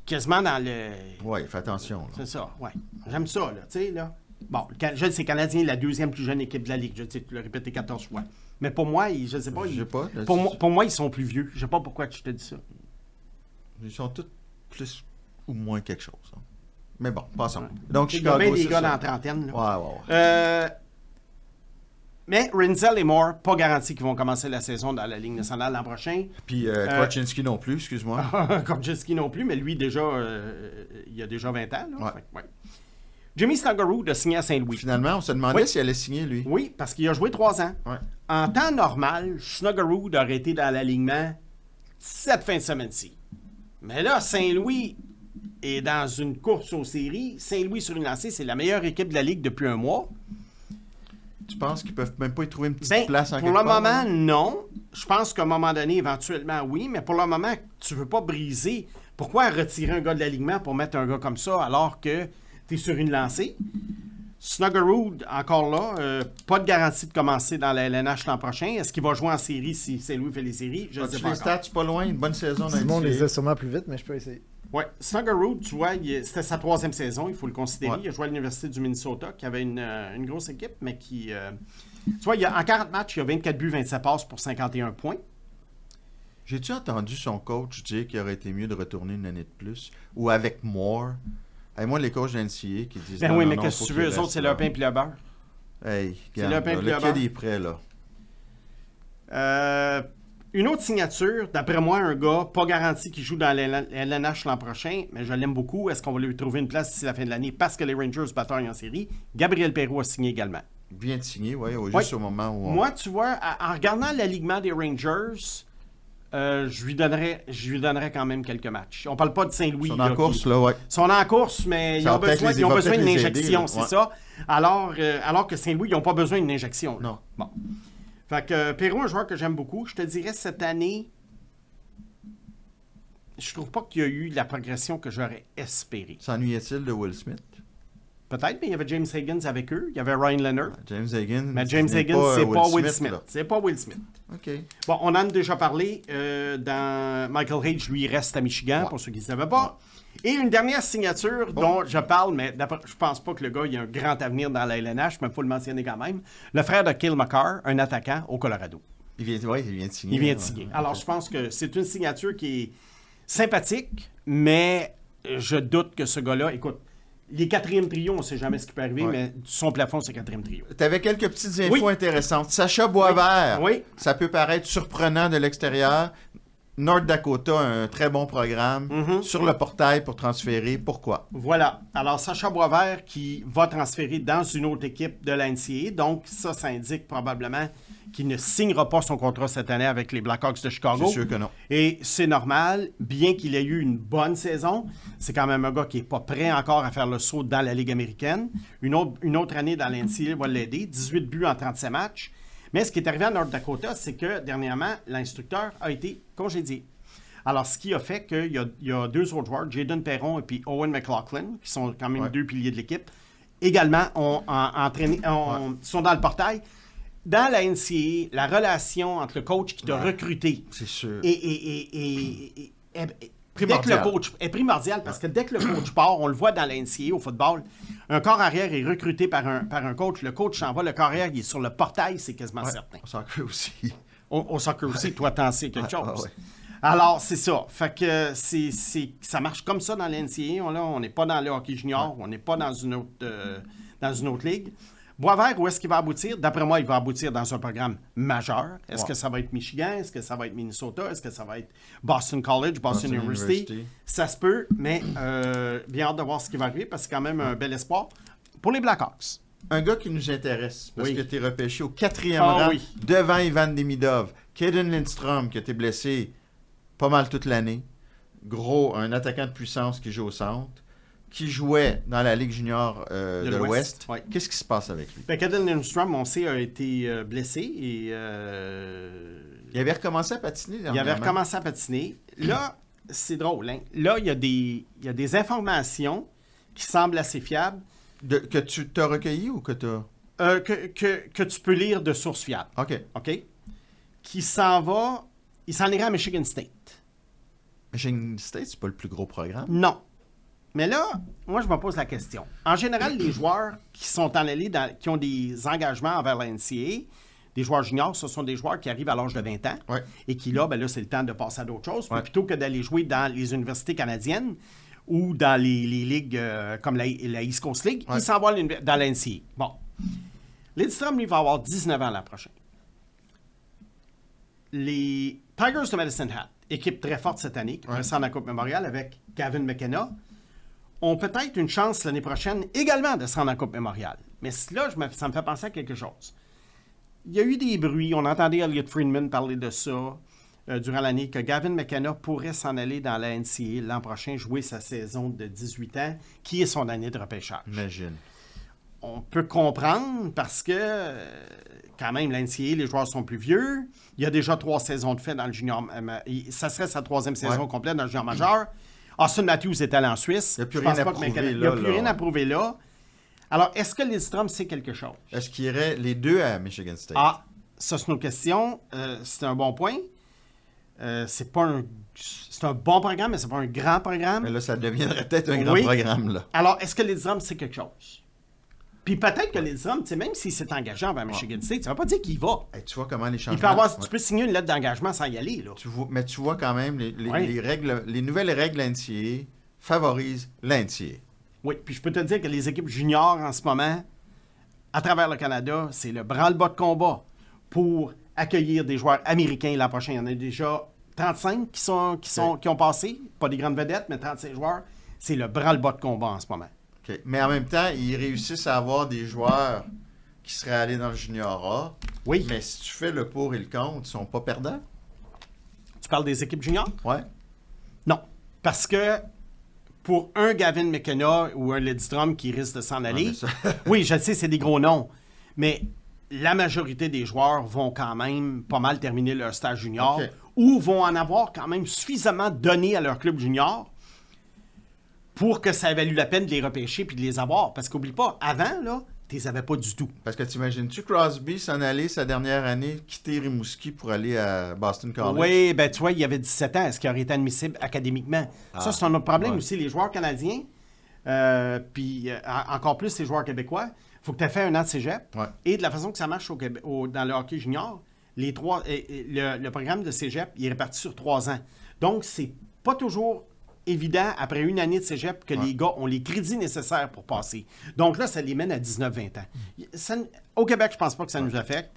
quasiment dans le... Ouais, fais attention. là. C'est ça, ouais. J'aime ça, là, tu sais, là. Bon, je le sais, Canadien est la 2e plus jeune équipe de la Ligue. Je sais, tu l'as répété 14 fois. Mais pour moi, je sais pas. Je sais pas, là, Pour moi, ils sont plus vieux. Je sais pas pourquoi je te dis ça. Ils sont tous plus ou moins quelque chose. hein. Mais bon, passons. Ouais. Donc, Il y a bien Chicago, des c'est gars dans ça. la trentaine. Là. Ouais. Mais Renzel et Moore, pas garanti qu'ils vont commencer la saison dans la Ligue nationale l'an prochain. Puis Korchinski non plus, excuse-moi. Korchinski non plus, mais lui, déjà, il a déjà 20 ans. Là. Ouais. Fait que, ouais. Jimmy Snuggerud a signé à Saint-Louis. Finalement, on se demandait Oui. s'il allait signer, lui. Oui, parce qu'il a joué 3 ans. Ouais. En temps normal, Snuggerud aurait été dans l'alignement cette fin de semaine-ci. Mais là, Saint-Louis est dans une course aux séries. Saint-Louis sur une lancée, c'est la meilleure équipe de la Ligue depuis un mois. Tu penses qu'ils peuvent même pas y trouver une petite place en pour quelque le part, moment, là? non. Je pense qu'à un moment donné, éventuellement, oui. Mais pour le moment, tu veux pas briser. Pourquoi retirer un gars de l'alignement pour mettre un gars comme ça alors que tu es sur une lancée? Snuggerud, encore là, pas de garantie de commencer dans la LNH l'an prochain. Est-ce qu'il va jouer en série si Saint-Louis fait les séries? Je ne sais As-tu pas les encore. stats pas loin? Une bonne saison dans Simon NCAA. les a sûrement plus vite, mais je peux essayer. Oui, Snuggerud, tu vois, c'était sa 3e saison, il faut le considérer. Ouais. Il a joué à l'Université du Minnesota, qui avait une grosse équipe, mais qui... tu vois, en 40 matchs, il y a 24 buts, 27 passes pour 51 points. J'ai-tu entendu son coach dire qu'il aurait été mieux de retourner une année de plus? Ou avec Moore? Hey, moi, les coachs de NCAA qui disent... Ben non, oui, non, mais non, qu'est-ce faut que tu qu'il veux, eux reste, autres, c'est là. le pain et le beurre. Hey, C'est regarde, le pain là, puis le le kid beurre. est prêt, là. Une autre signature, d'après moi, un gars pas garanti qui joue dans la LNH l'an prochain, mais je l'aime beaucoup. Est-ce qu'on va lui trouver une place d'ici la fin de l'année parce que les Rangers bataillent en série? Gabriel Perrault a signé également. Bien de signer, oui, juste Ouais. au moment où on... Moi, tu vois, en regardant l'alignement des Rangers, je lui donnerais quand même quelques matchs. On parle pas de Saint-Louis. Ils sont là, en course, là, ouais. Ils sont en course, mais ils Ça ont va peut-être besoin, les- ils ont va besoin peut-être d'une les aider, injection, là. c'est Ouais. ça. Alors que Saint-Louis, ils n'ont pas besoin d'une injection. là. Non. Bon. Fait que Perrault, un joueur que j'aime beaucoup. Je te dirais, cette année, je trouve pas qu'il y a eu la progression que j'aurais espéré. S'ennuyait-il de Will Smith? Peut-être, mais il y avait James Higgins avec eux. Il y avait Ryan Leonard. James Higgins. Mais James ce n'est Higgins, c'est pas Will là. Smith. C'est pas Will Smith. OK. Bon, on en a déjà parlé dans Michael Hage, lui, il reste à Michigan, pour ceux qui ne savaient pas. Et une dernière signature dont je parle, mais je pense pas que le gars il a un grand avenir dans la LNH, mais il faut le mentionner quand même. Le frère de Cale Makar, un attaquant au Colorado. Il vient de signer. Il vient de ouais. signer. Alors, je pense que c'est une signature qui est sympathique, mais je doute que ce gars-là, écoute, les 4e trios, on ne sait jamais ce qui peut arriver, Ouais. mais son plafond, c'est 4e trio. Tu avais quelques petites infos Oui. intéressantes. Sacha Boisvert, Oui. ça peut paraître surprenant de l'extérieur. North Dakota a un très bon programme Mm-hmm. sur le portail pour transférer. Pourquoi? Voilà. Alors, Sacha Boisvert qui va transférer dans une autre équipe de la NCAA. Donc, ça indique probablement qu'il ne signera pas son contrat cette année avec les Blackhawks de Chicago. C'est sûr que non. Et c'est normal, bien qu'il ait eu une bonne saison, c'est quand même un gars qui n'est pas prêt encore à faire le saut dans la Ligue américaine. Une autre année dans la NCAA va l'aider. 18 buts en 37 matchs. Mais ce qui est arrivé à North Dakota, c'est que dernièrement, l'instructeur a été congédié. Alors, ce qui a fait qu'il y a 2 autres joueurs, Jaden Perron et puis Owen McLaughlin, qui sont quand même 2 piliers de l'équipe, également sont dans le portail. Dans la NCAA, la relation entre le coach qui t'a recruté C'est sûr. est Primordial. dès que le coach est primordial, parce que dès que le coach part, on le voit dans la NCAA au football, un corps arrière est recruté par un coach, le coach s'en va, le corps arrière il est sur le portail, c'est quasiment certain. On s'en crée aussi. Au soccer aussi, toi t'en sais quelque chose. ouais. Alors, c'est ça. Fait que ça marche comme ça dans la NCAA. On n'est pas dans le hockey junior, on n'est pas dans une autre ligue. Boisvert, où est-ce qu'il va aboutir? D'après moi, il va aboutir dans un programme majeur. Est-ce que ça va être Michigan? Est-ce que ça va être Minnesota? Est-ce que ça va être Boston College, Boston University? Ça se peut, mais bien hâte de voir ce qui va arriver parce que c'est quand même un bel espoir pour les Blackhawks. Un gars qui nous intéresse, parce Oui. que tu es repêché au 4e Ah rang, oui. devant Ivan Demidov. Kaden Lindstrom, qui a été blessé pas mal toute l'année. Gros, un attaquant de puissance qui joue au centre, qui jouait dans la Ligue junior de l'Ouest. ouais. Qu'est-ce qui se passe avec lui? Kaden Lindstrom, on sait, a été blessé et Il avait recommencé à patiner il dernièrement. avait recommencé à patiner. Là, c'est drôle. Hein? Là, il y a des informations qui semblent assez fiables Que tu t'as recueilli ou que tu as... que tu peux lire de sources fiables. OK. OK? Il s'en irait à Michigan State. Michigan State, c'est pas le plus gros programme. Non. Mais là, moi, je me pose la question. En général, les joueurs qui sont en allés, qui ont des engagements envers la NCAA, des joueurs juniors, ce sont des joueurs qui arrivent à l'âge de 20 ans Ouais. et qui, là, c'est le temps de passer à d'autres choses. Puis Ouais. plutôt que d'aller jouer dans les universités canadiennes ou dans les ligues comme la East Coast League, Ouais. ils s'en vont dans la NCAA. Bon. Lindstrom, lui, va avoir 19 ans l'an prochain. Les Tigers de Medicine Hat, équipe très forte cette année, qui va descendre à la Coupe Mémoriale avec Gavin McKenna, ont peut-être une chance l'année prochaine également de se rendre en Coupe Mémoriale. Mais là, ça me fait penser à quelque chose. Il y a eu des bruits, on entendait Elliot Friedman parler de ça. durant l'année que Gavin McKenna pourrait s'en aller dans la NCAA l'an prochain, jouer sa saison de 18 ans, qui est son année de repêchage. Imagine. On peut comprendre parce que, quand même, la NCAA, les joueurs sont plus vieux. Il y a déjà 3 saisons de fait dans le junior. Ça serait sa 3e saison complète dans le junior majeur. Austin Matthews est allé en Suisse. Il n'y a plus Je pense rien à pas que prouver McKenna- là. Il n'y a plus là. rien à prouver là. Alors, est-ce que Lidstrom sait quelque chose? Est-ce qu'il irait les deux à Michigan State? Ah, ça, c'est une question. C'est un bon point. C'est un bon programme, mais c'est pas un grand programme. Mais là, ça deviendrait peut-être un grand Oui. programme, là. Alors, est-ce que Lidstrom sait quelque chose? Puis peut-être que Lidstrom, même s'il s'est engagé envers Michigan State, ça ne veut pas dire qu'il va. Hey, tu vois comment les changements... Il peut avoir, Ouais. Tu peux signer une lettre d'engagement sans y aller, là. Mais tu vois quand même, Ouais. les règles, les nouvelles règles NCAA favorisent l'NCAA. Oui, puis je peux te dire que les équipes juniors en ce moment, à travers le Canada, c'est le branle-bas de combat pour accueillir des joueurs américains l'an prochain. Il y en a déjà 35 qui ont passé, pas des grandes vedettes, mais 35 joueurs. C'est le branle-bas de combat en ce moment. OK. Mais en même temps, ils réussissent à avoir des joueurs qui seraient allés dans le junior A. Oui. Mais si tu fais le pour et le contre, ils ne sont pas perdants? Tu parles des équipes juniors? Ouais. Non. Parce que pour un Gavin McKenna ou un Lidstrom qui risque de s'en aller, mais ça- oui, je le sais, c'est des gros noms, mais la majorité des joueurs vont quand même pas mal terminer leur stage junior OK. ou vont en avoir quand même suffisamment donné à leur club junior pour que ça ait valu la peine de les repêcher puis de les avoir. Parce qu'oublie pas, avant, là, tu les avais pas du tout. Parce que t'imagines-tu Crosby s'en aller sa dernière année, quitter Rimouski pour aller à Boston College? Oui, ben tu vois, il avait 17 ans. Est-ce qu'il aurait été admissible académiquement? Ça, c'est un autre problème ouais. aussi. Les joueurs canadiens, puis encore plus les joueurs québécois, il faut que tu aies fait un an de cégep. Ouais. Et de la façon que ça marche dans le hockey junior, le programme de cégep, il est réparti sur 3 ans. Donc, c'est pas toujours évident, après une année de cégep, que les gars ont les crédits nécessaires pour passer. Donc là, ça les mène à 19-20 ans. Au Québec, je pense pas que ça nous affecte.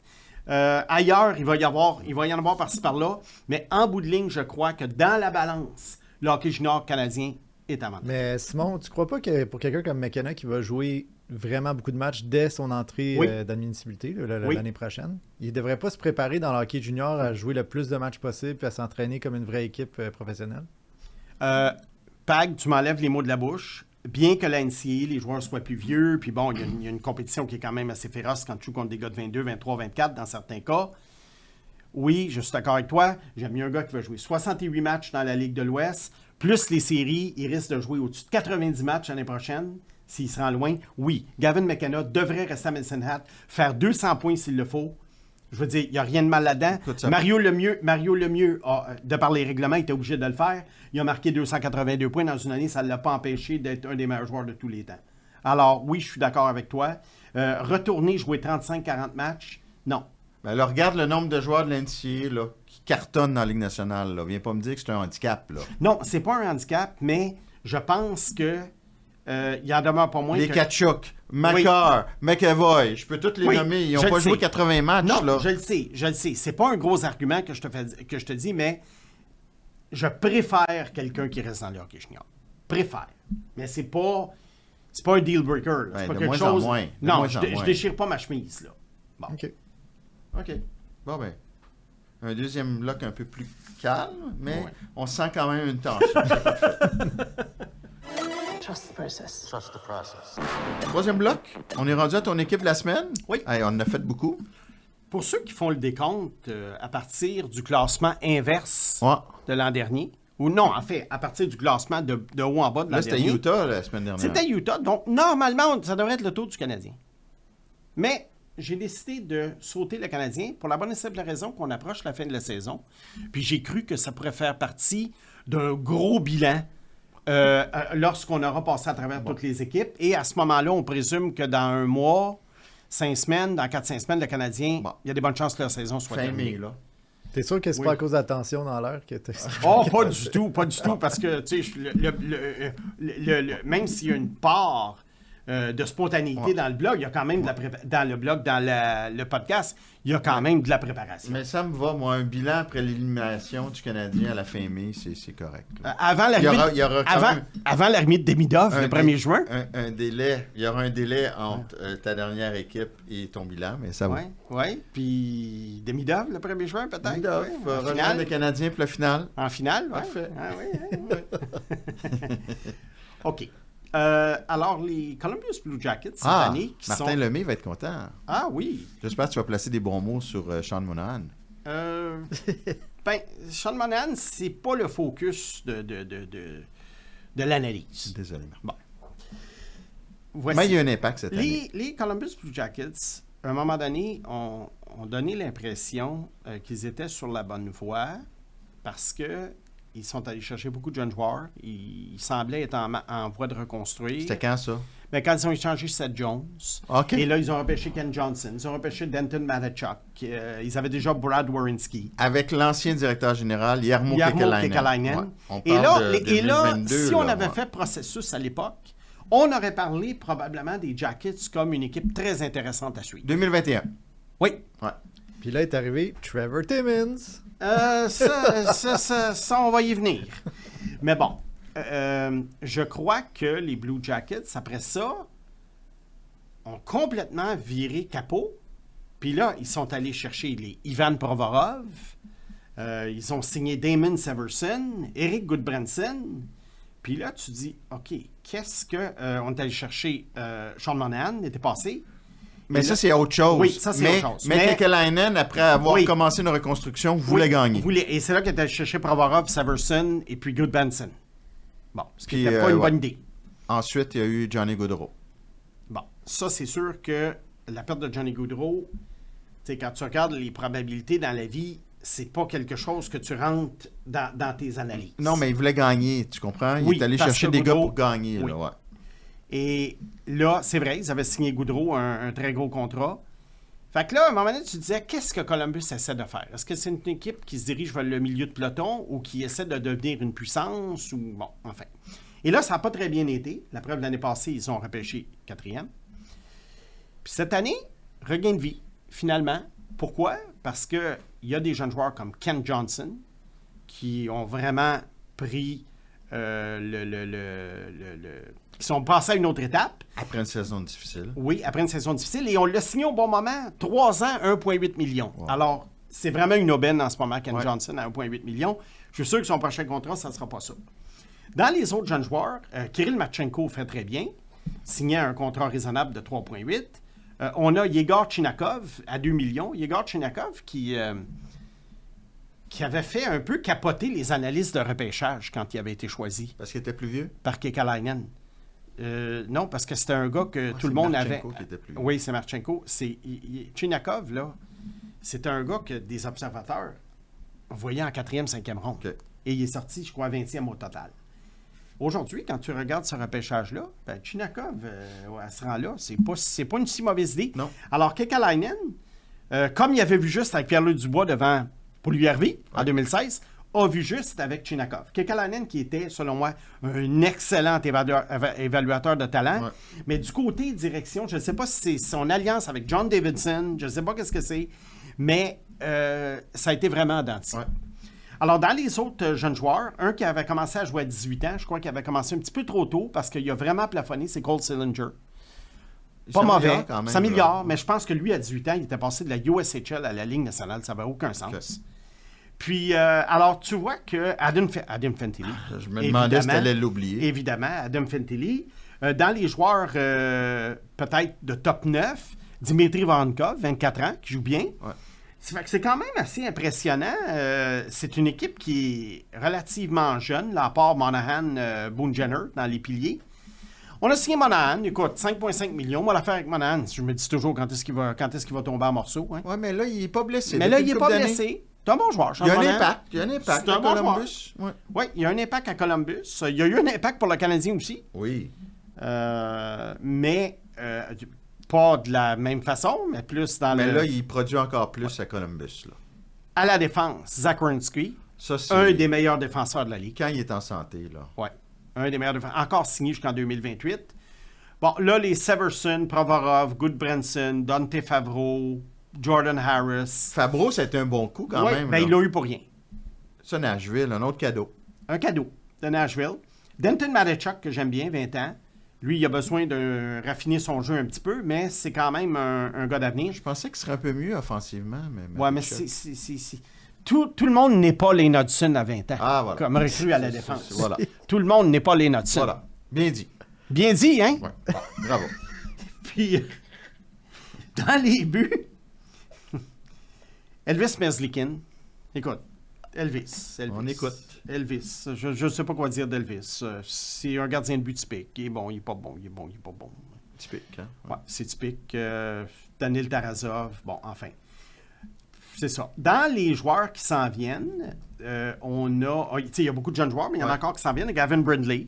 Ailleurs, il va y en avoir par-ci par-là, mais en bout de ligne, je crois que dans la balance, le hockey junior canadien est avantageux. Mais Simon, tu crois pas que pour quelqu'un comme McKenna qui va jouer vraiment beaucoup de matchs dès son entrée Oui. d'admissibilité Oui. l'année prochaine, il devrait pas se préparer dans le hockey junior à jouer le plus de matchs possible et à s'entraîner comme une vraie équipe professionnelle? Pag, tu m'enlèves les mots de la bouche. Bien que la NCAA, les joueurs soient plus vieux, puis bon, il y a une compétition qui est quand même assez féroce quand tu joues contre des gars de 22, 23, 24 dans certains cas. Oui, je suis d'accord avec toi. J'aime mieux un gars qui va jouer 68 matchs dans la Ligue de l'Ouest, plus les séries, il risque de jouer au-dessus de 90 matchs l'année prochaine, s'il se rend loin. Oui, Gavin McKenna devrait rester à Medicine Hat, faire 200 points s'il le faut. Je veux dire, il n'y a rien de mal là-dedans. Écoute, ça- Mario Lemieux, de par les règlements, il était obligé de le faire. Il a marqué 282 points dans une année. Ça ne l'a pas empêché d'être un des meilleurs joueurs de tous les temps. Alors, oui, je suis d'accord avec toi. Retourner jouer 35-40 matchs, non. Ben là, regarde le nombre de joueurs de l'NCAA là, qui cartonnent dans la Ligue nationale. Là. Viens pas me dire que c'est un handicap. Là. Non, c'est pas un handicap, mais je pense que il en demeure pas moins Les que... Tkachuk, Makar, McAvoy, je peux tous les Oui, nommer. Ils n'ont je pas le joué sais. 80 matchs. Non, là. je le sais. C'est pas un gros argument que je te dis, mais je préfère quelqu'un qui reste dans le hockey junior. Préfère. Mais c'est pas un deal breaker. Là. C'est Ouais, pas de quelque moins en chose. moins. De Non, moins je en moins. déchire pas ma chemise, là. Bon. OK. OK. Bon, ben. Un deuxième bloc un peu plus calme, mais Ouais. on sent quand même une tension. Trust the process. Troisième bloc, on est rendu à ton équipe de la semaine. Oui. Hey, on en a fait beaucoup. Pour ceux qui font le décompte à partir du classement inverse Ouais. de l'an dernier, ou non, en fait, à partir du classement de haut en bas de l'an Là, c'était dernier. Utah la semaine dernière. C'était Utah, donc normalement, ça devrait être le tour du Canadien. Mais j'ai décidé de sauter le Canadien pour la bonne et simple raison qu'on approche la fin de la saison. Puis j'ai cru que ça pourrait faire partie d'un gros bilan lorsqu'on aura passé à travers toutes les équipes. Et à ce moment-là, on présume que dans un mois, 5 semaines, dans 4-5 semaines, le Canadien, Bon. il y a des bonnes chances que leur saison soit Fin terminée. mai, là. T'es sûr que c'est Oui. pas à cause de la tension dans l'air que t'as... Oh, pas du tout, parce que, tu sais, même s'il y a une part de spontanéité Ouais. dans le blog. Il y a quand même dans le blog, dans le podcast, il y a quand même de la préparation. Mais ça me va, moi, un bilan après l'élimination du Canadien à la fin mai, c'est correct. là. Avant l'arrivée Il y aura quand même avant l'arrivée de Demidov, le 1er dé- juin. Un délai. Il y aura un délai entre ta dernière équipe et ton bilan, mais ça va. Oui. Puis Demidov, le 1er juin, peut-être. Demidov ouais, va en rejoindre finale. le Canadien pour la finale. En finale, ouais. Parfait. Ah, oui. OK. Alors, les Columbus Blue Jackets, cette année, qui Martin sont... Lemay va être content. Ah oui. J'espère que tu vas placer des bons mots sur Sean Monahan. Sean Monahan, c'est pas le focus de l'analyse. Désolé. Voici. Mais il y a un impact cette année. Les Columbus Blue Jackets, à un moment donné, ont donné l'impression qu'ils étaient sur la bonne voie parce que ils sont allés chercher beaucoup de jeunes joueurs. Ils semblaient être en voie de reconstruire. C'était quand ça? Mais quand ils ont échangé Seth Jones, OK. et là, ils ont repêché Ken Johnson, ils ont repêché Denton Matachuk, ils avaient déjà Brad Werenski. Avec l'ancien directeur général, Jarmo Kekalainen. Kekalainen. Ouais. On Et là, parle de et là, 2022, si on là, avait ouais. fait processus à l'époque, on aurait parlé probablement des Jackets comme une équipe très intéressante à suivre. 2021. Oui. Ouais. Puis là est arrivé Trevor Timmins. Ça, on va y venir. Mais bon, je crois que les Blue Jackets, après ça, ont complètement viré capot. Puis là, ils sont allés chercher les Ivan Provorov. Ils ont signé Damon Severson, Eric Goodbranson. Puis là, tu dis, OK, qu'est-ce que... on est allé chercher Sean Monahan l'été passé. Mais Et ça, là- c'est autre chose. Oui, ça, c'est autre chose. Mais Mais- Kekalainen, après avoir Oui. commencé une reconstruction, voulait gagner. Et c'est là qu'il est allé chercher Provorov, Severson et puis Goodbranson. Bon, ce qui Puis, n'était pas une ouais. bonne idée. Ensuite, il y a eu Johnny Gaudreau. Bon, ça, c'est sûr que la perte de Johnny Gaudreau, tu sais, quand tu regardes les probabilités dans la vie, c'est pas quelque chose que tu rentres dans tes analyses. Non, mais il voulait gagner, tu comprends? Il Oui, est allé parce chercher que des gars Gaudreau- pour gagner. Oui. Là, ouais. Et là, c'est vrai, ils avaient signé Gaudreau, un très gros contrat. Fait que là, à un moment donné, tu te disais, qu'est-ce que Columbus essaie de faire? Est-ce que c'est une équipe qui se dirige vers le milieu de peloton ou qui essaie de devenir une puissance? Ou bon, enfin. Et là, ça n'a pas très bien été. La preuve, l'année passée, ils ont repêché 4e. Puis cette année, regain de vie, finalement. Pourquoi? Parce qu'il y a des jeunes joueurs comme Ken Johnson qui ont vraiment pris qui sont passés à une autre étape. Après une saison difficile. Oui, après une saison difficile. Et on l'a signé au bon moment. 3 ans, 1,8 million. Wow. Alors, c'est vraiment une aubaine en ce moment, Ken Ouais. Johnson, à 1,8 million. Je suis sûr que son prochain contrat, ça ne sera pas ça. Dans les autres jeunes joueurs, Kirill Marchenko fait très bien, signé un contrat raisonnable de 3,8. On a Yegor Chinakov à 2 millions. Yegor Chinakov qui avait fait un peu capoter les analystes de repêchage quand il avait été choisi Parce qu'il était plus vieux? par Kekalainen. Non, parce que c'était un gars que tout c'est le monde Marchenko avait. qui était plus vieux. Oui, c'est Marchenko. Chinakov, là, c'est un gars que des observateurs voyaient en 4e, 5e ronde. OK. Et il est sorti, je crois, 20e au total. Aujourd'hui, quand tu regardes ce repêchage-là, ben, Chinakov, à ce rang-là, c'est pas une si mauvaise idée. Non. Alors, Kekalainen, comme il avait vu juste avec Pierre-Luc Dubois devant Poilievre en 2016, a vu juste avec Chinakov. Kekalainen qui était, selon moi, un excellent évaluateur de talent. Ouais. Mais du côté direction, je ne sais pas si c'est son alliance avec John Davidson, je ne sais pas qu'est-ce que c'est, mais ça a été vraiment denti. Ouais. Alors, dans les autres jeunes joueurs, un qui avait commencé à jouer à 18 ans, je crois qu'il avait commencé un petit peu trop tôt parce qu'il a vraiment plafonné, c'est Cole Sillinger. Il Pas s'améliore mauvais, quand même, ça s'améliore, là. mais je pense que lui, à 18 ans, il était passé de la USHL à la Ligue nationale. Ça n'avait aucun sens. Ok. Puis, alors, tu vois que Adam Fantilli, Je me demandais si tu évidemment, allais l'oublier. Évidemment, Adam Fantilli. Dans les joueurs peut-être de top 9, Dimitri Vankov, 24 ans, qui joue bien. Ouais. C'est quand même assez impressionnant. C'est une équipe qui est relativement jeune, là, à part Monahan, Boone Jenner dans les piliers. On a signé Monahan, écoute, 5,5 millions. Moi, l'affaire avec Monahan, je me dis toujours quand est-ce qu'il va tomber en morceaux. Hein. Ouais, mais là, il n'est pas blessé. Mais là, depuis il une n'est pas couple d'années. blessé. C'est un bon joueur. Il y a un Monahan. impact. Il y a un impact C'est un à bon Columbus. Ouais. Oui, il y a un impact à Columbus. Il y a eu un impact pour le Canadien aussi. Oui. Mais pas de la même façon, mais plus dans Mais le... là, il produit encore plus à Columbus. Là. À la défense, Zach Werenski, Ça, c'est un des meilleurs défenseurs de la Ligue. quand il est en santé. Là. Oui, un des meilleurs défenseurs. Encore signé jusqu'en 2028. Bon, là, les Severson, Provorov, Goodbranson, Dante Favreau, Jordan Harris. Fabro, c'était un bon coup quand Ouais, même. ben, là. il l'a eu pour rien. Ça, Nashville, un autre cadeau. Un cadeau de Nashville. Denton Matechuk, que j'aime bien, 20 ans. Lui, il a besoin de raffiner son jeu un petit peu, mais c'est quand même un gars d'avenir. Je pensais qu'il serait un peu mieux offensivement. Ouais, mais Matechuk. c'est... Tout le monde n'est pas Lane Hudson à 20 ans. Ah, voilà. Comme recrue à la C'est- défense. voilà. Tout le monde n'est pas Lane Hudson. Voilà. Bien dit. Bien dit, hein? Ouais. Ah, bravo. Puis, dans les buts, Elvis Merzlikin. Écoute, Elvis. On écoute. Elvis. Je ne sais pas quoi dire d'Elvis. C'est un gardien de but typique. Il est bon, il est pas bon, il est bon. Typique, hein? Ouais, c'est typique. Daniel Tarasov, bon, enfin. C'est ça. Dans les joueurs qui s'en viennent, on a... tu sais, il y a beaucoup de jeunes joueurs, mais il y en a Ouais. encore qui s'en viennent. Gavin Brindley,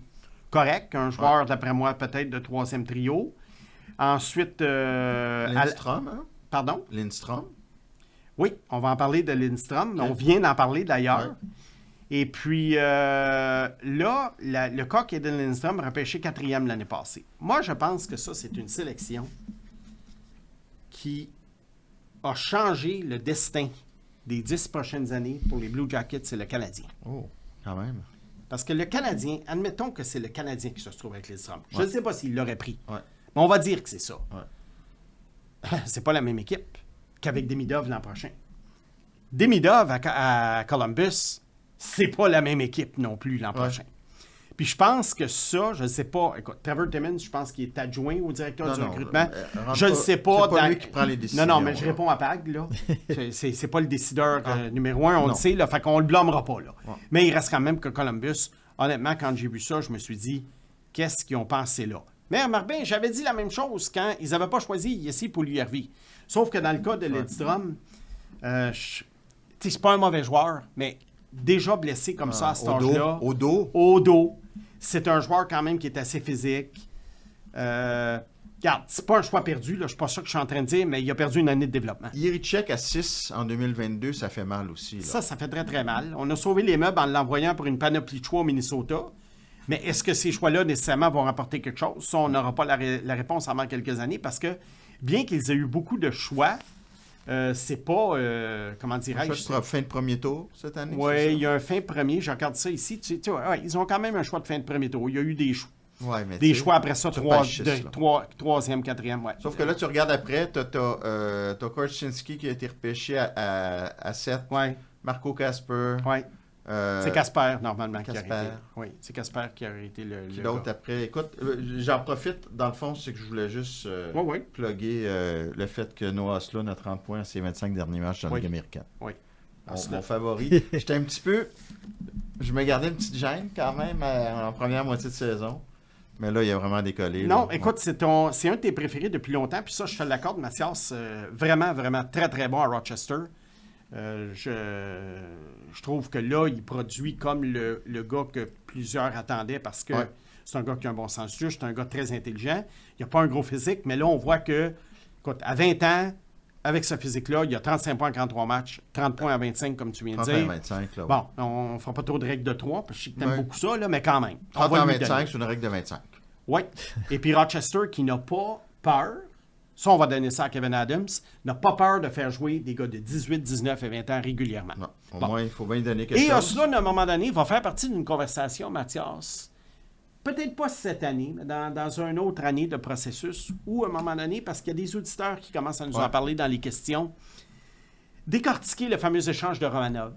correct. Un joueur, d'après moi, peut-être de troisième trio. Ensuite... Lindstrom, hein? Pardon? Lindstrom. Oui, on va en parler de Lindstrom. Ok. On vient d'en parler, d'ailleurs. Ouais. Et puis, là, le cas Caden Lindstrom repêché 4e l'année passée. Moi, je pense que ça, c'est une sélection qui a changé le destin des 10 prochaines années pour les Blue Jackets, c'est le Canadien. Oh, quand même. Parce que le Canadien, admettons que c'est le Canadien qui se trouve avec Lindstrom. Je Ouais. ne sais pas s'il l'aurait pris. Ouais. Mais on va dire que c'est ça. Ouais. C'est pas la même équipe qu'avec Demidov l'an prochain. Demidov à Columbus, c'est pas la même équipe non plus l'an prochain. Puis je pense que ça, je ne sais pas. Écoute, Trevor Timmons, je pense qu'il est adjoint au directeur du recrutement. Je ne sais pas. C'est pas lui qui prend les décisions. Non, mais je là. réponds à Pag, là. C'est pas le décideur numéro 1, on Non. le sait, là. Fait qu'on le blâmera pas, là. Ouais. Mais il reste quand même que Columbus, honnêtement, quand j'ai vu ça, je me suis dit, qu'est-ce qu'ils ont pensé là? Mais Marbin, j'avais dit la même chose quand ils n'avaient pas choisi Yessi pour l'URV. Sauf que dans le cas de Lidstrom, c'est pas un mauvais joueur, mais déjà blessé comme ça à cet Au dos, âge-là. au dos. Au dos. C'est un joueur quand même qui est assez physique. Regarde, c'est pas un choix perdu, là, je suis pas sûr que je suis en train de dire, mais il a perdu une année de développement. Yerichek à 6 en 2022, ça fait mal aussi. Là. Ça fait très, très mal. On a sauvé les meubles en l'envoyant pour une panoplie de choix au Minnesota. Mais est-ce que ces choix-là, nécessairement, vont rapporter quelque chose? Ça, on n'aura pas la réponse avant quelques années parce que, bien qu'ils aient eu beaucoup de choix, c'est pas, comment dirais-je... Choix de fin de premier tour cette année? c'est Oui, ça? il y a un fin premier. Je regarde ça ici. Tu vois, ouais, ils ont quand même un choix de fin de premier tour. Il y a eu des choix. Ouais, mais Des tu sais, choix après ça, sur page 6, là. troisième, quatrième, ouais. Sauf que là, tu regardes après, t'as Korchinski qui a été repêché à 7, Ouais, Marco Casper, ouais. C'est Casper, normalement, qui Casper. aurait été... Oui, c'est Casper qui aurait été le qui gars. d'autre après. Écoute, j'en profite, dans le fond, c'est que je voulais juste Oui, oui. plugger le fait que Noah Osloon a 30 points à ses 25 derniers matchs dans la Oui. Ligue américaine. Oui. Mon favori. J'étais un petit peu... Je me gardais une petite gêne quand même en première moitié de saison. Mais là, il a vraiment décollé. Non, là. écoute, c'est un de tes préférés depuis longtemps. Puis ça, je te l'accorde, Mathias. Vraiment, vraiment très, très bon à Rochester. Je trouve que là, il produit comme le gars que plusieurs attendaient parce que Ouais. c'est un gars qui a un bon sens du jeu, c'est un gars très intelligent. Il n'a pas un gros physique, mais là, on voit que, écoute, à 20 ans, avec ce physique-là, il a 35 points en 43 matchs, 30 points à 25, comme tu viens de 30 à dire. 25, là. Bon, on ne fera pas trop de règles de 3, parce que je sais que tu aimes Ouais. beaucoup ça, là, mais quand même. 30 on va à lui 25, donner. c'est une règle de 25. Oui. Et puis Rochester, qui n'a pas peur, ça, on va donner ça à Kevin Adams, n'a pas peur de faire jouer des gars de 18, 19 et 20 ans régulièrement. Non, au Bon. moins, il faut bien lui donner quelque Et chose. Osloon, à un moment donné, va faire partie d'une conversation, Mathias, peut-être pas cette année, mais dans une autre année de processus, ou à un moment donné, parce qu'il y a des auditeurs qui commencent à nous en parler dans les questions, décortiquer le fameux échange de Romanov.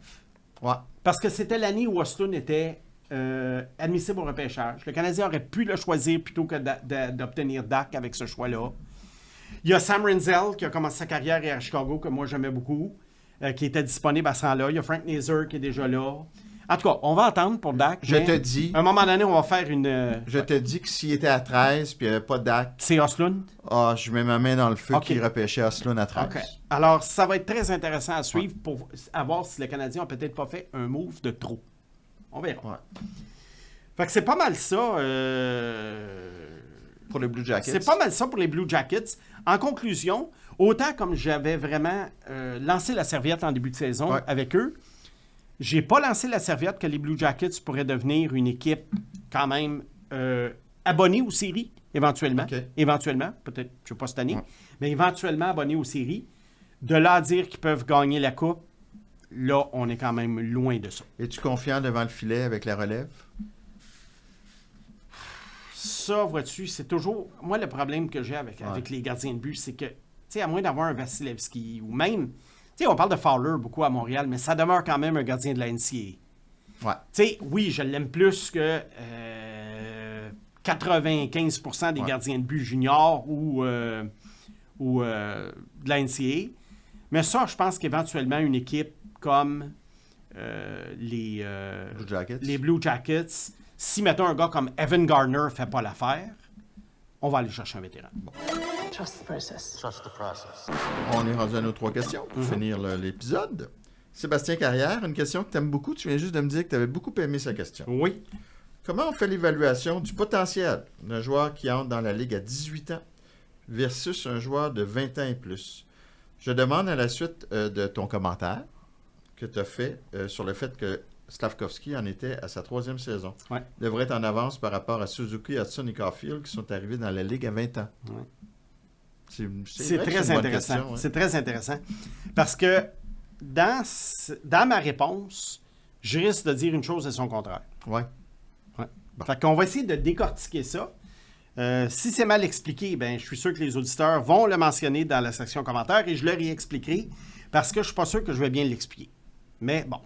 Ouais. Parce que c'était l'année où Osloon était admissible au repêchage. Le Canadien aurait pu le choisir plutôt que d'obtenir Dak avec ce choix-là. Il y a Sam Renzel qui a commencé sa carrière à Chicago, que moi j'aimais beaucoup, qui était disponible à ce temps-là. Il y a Frank Nazar qui est déjà là. En tout cas, on va attendre pour Dak. Je mais te dis- À un moment donné, on va faire une... Je te dis que s'il était à 13 puis il n'y avait pas d'AC, C'est Osloon? je mets ma main dans le feu Ok. qu'il repêchait Osloon à 13. OK. Alors, ça va être très intéressant à suivre pour voir si le Canadien n'a peut-être pas fait un move de trop. On verra. Ouais. Fait que c'est pas mal ça. Pour les Blue Jackets. C'est pas mal ça pour les Blue Jackets. En conclusion, autant comme j'avais vraiment lancé la serviette en début de saison Ouais. avec eux, j'ai pas lancé la serviette que les Blue Jackets pourraient devenir une équipe quand même abonnée aux séries. éventuellement. OK. Éventuellement, peut-être, je ne sais pas cette année, Ouais. mais éventuellement abonnés aux séries. De là à dire qu'ils peuvent gagner la Coupe, là, on est quand même loin de ça. Es-tu confiant devant le filet avec la relève? Ça, vois-tu, c'est toujours... Moi, le problème que j'ai avec les gardiens de but, c'est que, tu sais, à moins d'avoir un Vasilevski ou même... Tu sais, on parle de Fowler beaucoup à Montréal, mais ça demeure quand même un gardien de la NCAA. Ouais. Tu sais, oui, je l'aime plus que 95% des gardiens de but juniors ou de la NCAA. Mais ça, je pense qu'éventuellement, une équipe comme les Blue Jackets. les Blue Jackets, si, mettons, un gars comme Evan Gardner ne fait pas l'affaire, on va aller chercher un vétéran. Trust the process. On est rendu à nos 3 questions pour finir l'épisode. Sébastien Carrière, une question que tu aimes beaucoup. Tu viens juste de me dire que tu avais beaucoup aimé sa question. Oui. Comment on fait l'évaluation du potentiel d'un joueur qui entre dans la Ligue à 18 ans versus un joueur de 20 ans et plus? Je demande à la suite de ton commentaire que tu as fait sur le fait que Slavkovski en était à sa 3e saison. Ouais. Il devrait être en avance par rapport à Suzuki, Hudson et Caulfield qui sont arrivés dans la Ligue à 20 ans. Ouais. C'est C'est vrai que très c'est une bonne intéressant. question, hein. C'est très intéressant. Parce que dans ma réponse, je risque de dire une chose et son contraire. Ouais. Bon. Fait qu'on va essayer de décortiquer ça. Si c'est mal expliqué, ben, je suis sûr que les auditeurs vont le mentionner dans la section commentaires et je leur y expliquerai parce que je ne suis pas sûr que je vais bien l'expliquer. Mais bon.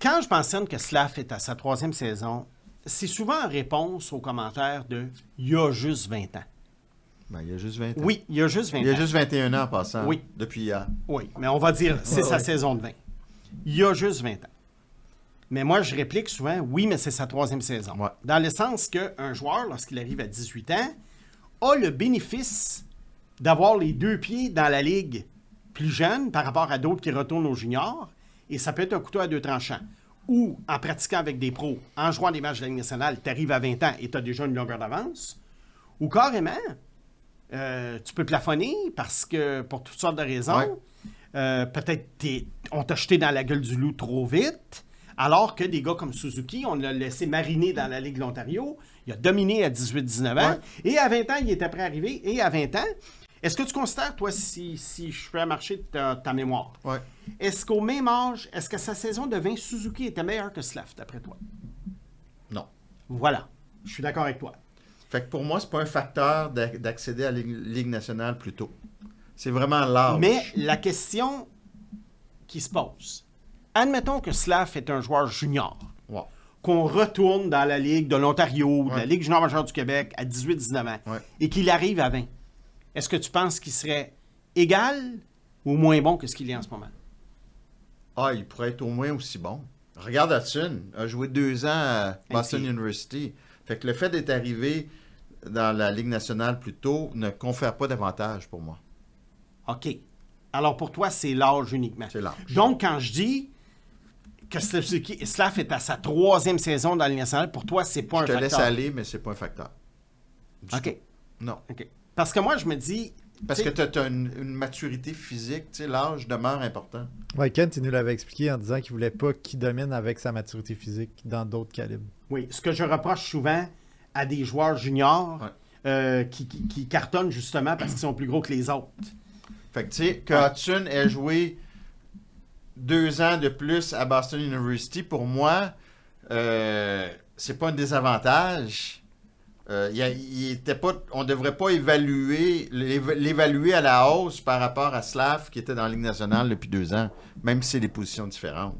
Quand je mentionne que Slav est à sa 3e saison, c'est souvent en réponse aux commentaires de « il y a juste 20 ans Ben, il y a juste 20 ans. ». Oui, il y a juste 20 ans. Il y a juste 21 ans en passant. Oui. Depuis hier. Oui, mais on va dire c'est sa saison de 20. Il y a juste 20 ans. Mais moi, je réplique souvent, oui, mais c'est sa 3e saison. Ouais. Dans le sens qu'un joueur, lorsqu'il arrive à 18 ans, a le bénéfice d'avoir les 2 pieds dans la ligue plus jeune par rapport à d'autres qui retournent aux juniors. Et ça peut être un couteau à 2 tranchants. Ou en pratiquant avec des pros, en jouant des matchs de la Ligue nationale, tu arrives à 20 ans et tu as déjà une longueur d'avance. Ou carrément, tu peux plafonner parce que pour toutes sortes de raisons, peut-être on t'a jeté dans la gueule du loup trop vite. Alors que des gars comme Suzuki, on l'a laissé mariner dans la Ligue de l'Ontario. Il a dominé à 18-19 ans. Ouais. Et à 20 ans, il était prêt à arriver. Et à 20 ans, est-ce que tu considères, toi, si je fais marcher ta mémoire, Ouais. est-ce qu'au même âge, est-ce que sa saison de 20, Suzuki était meilleure que Slav, d'après toi? Non. Voilà. Je suis d'accord avec toi. Fait que pour moi, c'est pas un facteur d'accéder à la Ligue nationale plus tôt. C'est vraiment l'âge. Mais la question qui se pose, admettons que Slav est un joueur junior, Ouais. qu'on retourne dans la Ligue de l'Ontario ou de la Ouais. Ligue junior majeure du Québec à 18-19 ans Ouais. et qu'il arrive à 20, est-ce que tu penses qu'il serait égal ou moins bon que ce qu'il est en ce moment? Ah, il pourrait être au moins aussi bon. Regarde Hudson, a joué 2 ans à Boston University. Fait que le fait d'être arrivé dans la Ligue nationale plus tôt ne confère pas d'avantage pour moi. OK. Alors pour toi, c'est l'âge uniquement. C'est l'âge. Donc, quand je dis que Slav est à sa 3e saison dans la Ligue nationale, pour toi, c'est pas Je un te facteur. laisse aller, mais c'est pas un facteur. Du OK. tout. Non. OK. Parce que moi, je me dis... Parce tu que sais, tu as une maturité physique, tu sais, l'âge demeure important. Ouais, Kent, il nous l'avait expliqué en disant qu'il voulait pas qu'il domine avec sa maturité physique dans d'autres calibres. oui, ce que je reproche souvent à des joueurs juniors qui cartonnent justement parce qu'ils sont plus gros que les autres. Fait que, tu sais, que Hudson ait joué 2 ans de plus à Boston University, pour moi, c'est pas un désavantage. Il était pas, on devrait pas l'évaluer à la hausse par rapport à Slav qui était dans la Ligue nationale depuis 2 ans, même si c'est des positions différentes.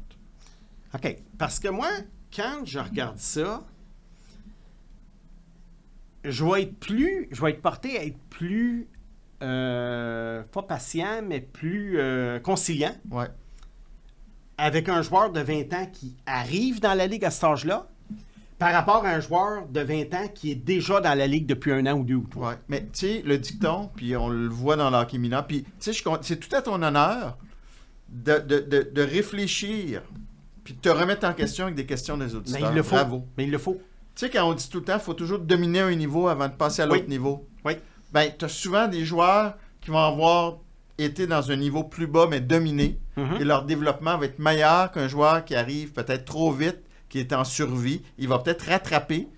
OK. Parce que moi, quand je regarde ça, je vais être porté à être plus, pas patient, mais plus conciliant Ouais. avec un joueur de 20 ans qui arrive dans la Ligue à cet âge-là, par rapport à un joueur de 20 ans qui est déjà dans la Ligue depuis 1 an ou 2 ou 3. Ouais. Mais tu sais, le dicton, puis on le voit dans l'hockey mineur, puis tu sais, c'est tout à ton honneur de réfléchir, puis de te remettre en question avec des questions des Mais auditeurs. il le faut. Bravo. Mais il le faut. Tu sais, quand on dit tout le temps, il faut toujours dominer un niveau avant de passer à l'autre Oui. niveau. Oui. Ben, tu as souvent des joueurs qui vont avoir été dans un niveau plus bas, mais dominé, et leur développement va être meilleur qu'un joueur qui arrive peut-être trop vite, qui est en survie. Il va peut-être rattraper,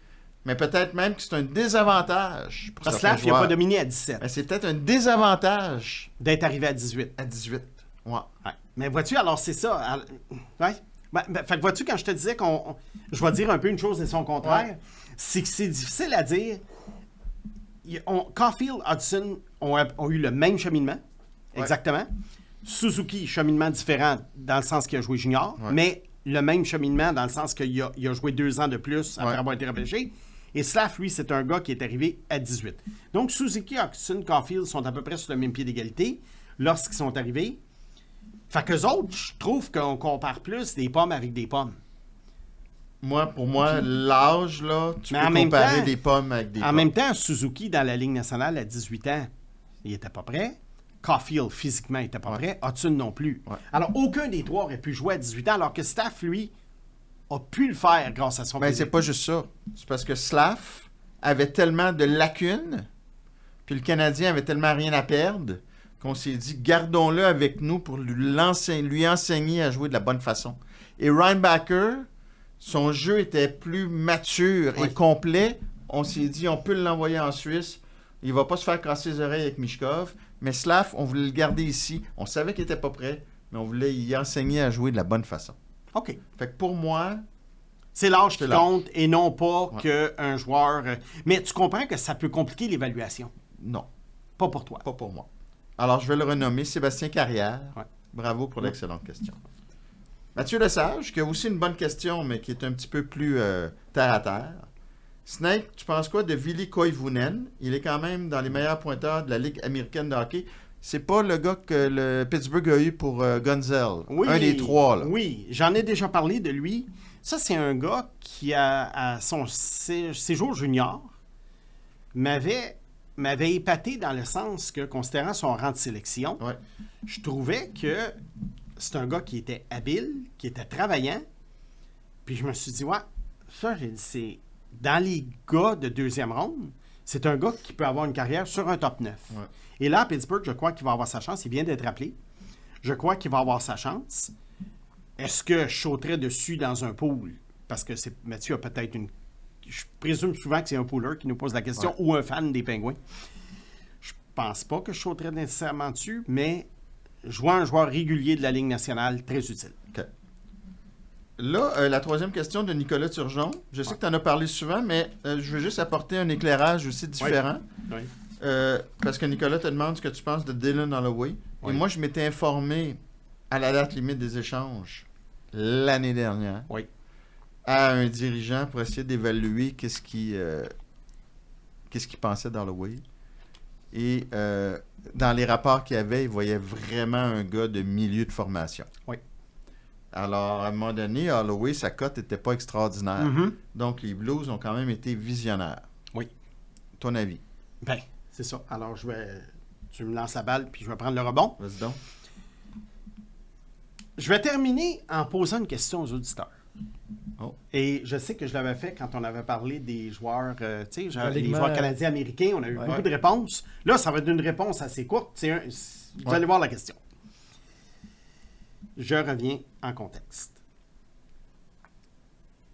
Mais peut-être même que c'est un désavantage pour Parce que certains Slav, il n'a joueurs. pas dominé à 17. Mais c'est peut-être un désavantage D'être arrivé à 18. à 18. Ouais. Ouais. Mais vois-tu, alors c'est ça. Ouais. Fait que vois-tu, quand je te disais qu'on. Je vais dire un peu une chose et son contraire, c'est que c'est difficile à dire. Caulfield, Hudson ont eu le même cheminement, exactement. Suzuki, cheminement différent dans le sens qu'il a joué junior, mais le même cheminement dans le sens qu'il a joué 2 ans de plus après avoir été repêché. Et Slav, lui, c'est un gars qui est arrivé à 18. Donc, Suzuki, Hudson, Caulfield sont à peu près sur le même pied d'égalité lorsqu'ils sont arrivés. Fait qu'eux autres, je trouve qu'on compare plus des pommes avec des pommes. Pour moi, l'âge, là, tu peux comparer des pommes avec des pommes. En même temps, Suzuki, dans la Ligue nationale, à 18 ans, il était pas prêt. Caulfield, physiquement, il était pas prêt. Hudson non plus. Ouais. Alors, aucun des trois aurait pu jouer à 18 ans, alors que Staff, lui, a pu le faire grâce à son Mais physique. c'est pas juste ça. C'est parce que Slav avait tellement de lacunes, puis le Canadien avait tellement rien à perdre, qu'on s'est dit, gardons-le avec nous pour lui enseigner à jouer de la bonne façon. Et Reinbacher, son jeu était plus mature et complet. On s'est dit, on peut l'envoyer en Suisse. Il va pas se faire casser les oreilles avec Mishkov. Mais Slav, on voulait le garder ici. On savait qu'il était pas prêt, mais on voulait y enseigner à jouer de la bonne façon. OK. Fait que pour moi... C'est l'âge qui l'âge. compte et non pas qu'un joueur... Mais tu comprends que ça peut compliquer l'évaluation. Non. Pas pour toi. Pas pour moi. Alors, je vais le renommer Sébastien Carrière. Ouais. Bravo pour l'excellente question. Mathieu Lesage, qui a aussi une bonne question, mais qui est un petit peu plus terre à terre. Snake, tu penses quoi de Ville Koivunen? Il est quand même dans les meilleurs pointeurs de la Ligue américaine de hockey. C'est pas le gars que le Pittsburgh a eu pour Gunzel. Oui, un des 3, là. Oui, j'en ai déjà parlé de lui. Ça, c'est un gars qui, à son séjour junior, m'avait épaté dans le sens que, considérant son rang de sélection, je trouvais que c'est un gars qui était habile, qui était travaillant. Puis je me suis dit, ça, c'est dans les gars de deuxième ronde, c'est un gars qui peut avoir une carrière sur un top 9. Ouais. Et là, à Pittsburgh, je crois qu'il va avoir sa chance. Il vient d'être appelé. Je crois qu'il va avoir sa chance. Est-ce que je sauterais dessus dans un pool? Parce que Mathieu a peut-être une... Je présume souvent que c'est un pooler qui nous pose la question, ou un fan des Pingouins. Je pense pas que je sauterais nécessairement dessus, mais je vois un joueur régulier de la Ligue nationale très utile. OK. Là, la troisième question de Nicolas Turgeon. Je sais que tu en as parlé souvent, mais je veux juste apporter un éclairage aussi différent. Oui. Parce que Nicolas te demande ce que tu penses de Dylan Holloway. Et moi, je m'étais informé à la date limite des échanges l'année dernière à un dirigeant pour essayer d'évaluer qu'est-ce qu'il pensait d'Holloway. Et dans les rapports qu'il avait, il voyait vraiment un gars de milieu de formation. Oui. Alors, à un moment donné, Holloway, sa cote n'était pas extraordinaire. Donc, les Blues ont quand même été visionnaires. Oui. Ton avis? Ben, c'est ça. Alors, tu me lances la balle, puis je vais prendre le rebond. Vas-y donc. Je vais terminer en posant une question aux auditeurs. Oh. Et je sais que je l'avais fait quand on avait parlé des joueurs, tu sais, les Alignement, joueurs canadiens-américains. On a eu beaucoup de réponses. Là, ça va être une réponse assez courte. Vous allez voir la question. Je reviens en contexte.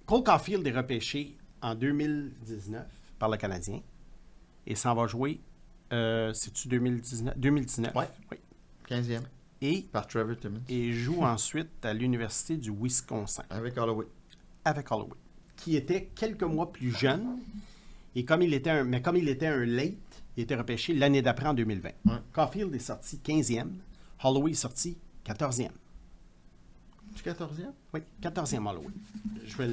Cole Caulfield est repêché en 2019 par le Canadien et s'en va jouer, c'est-tu 2019? 2019. Oui. 15e. Et Par Trevor Timmons. et joue ensuite à l'Université du Wisconsin Avec Holloway. avec Holloway, qui était quelques mois plus jeune. Et comme il était un late, il était repêché l'année d'après en 2020. Ouais. Caulfield est sorti 15e. Holloway est sorti 14e. Tu 14e? Oui, 14e Holloway. Je vais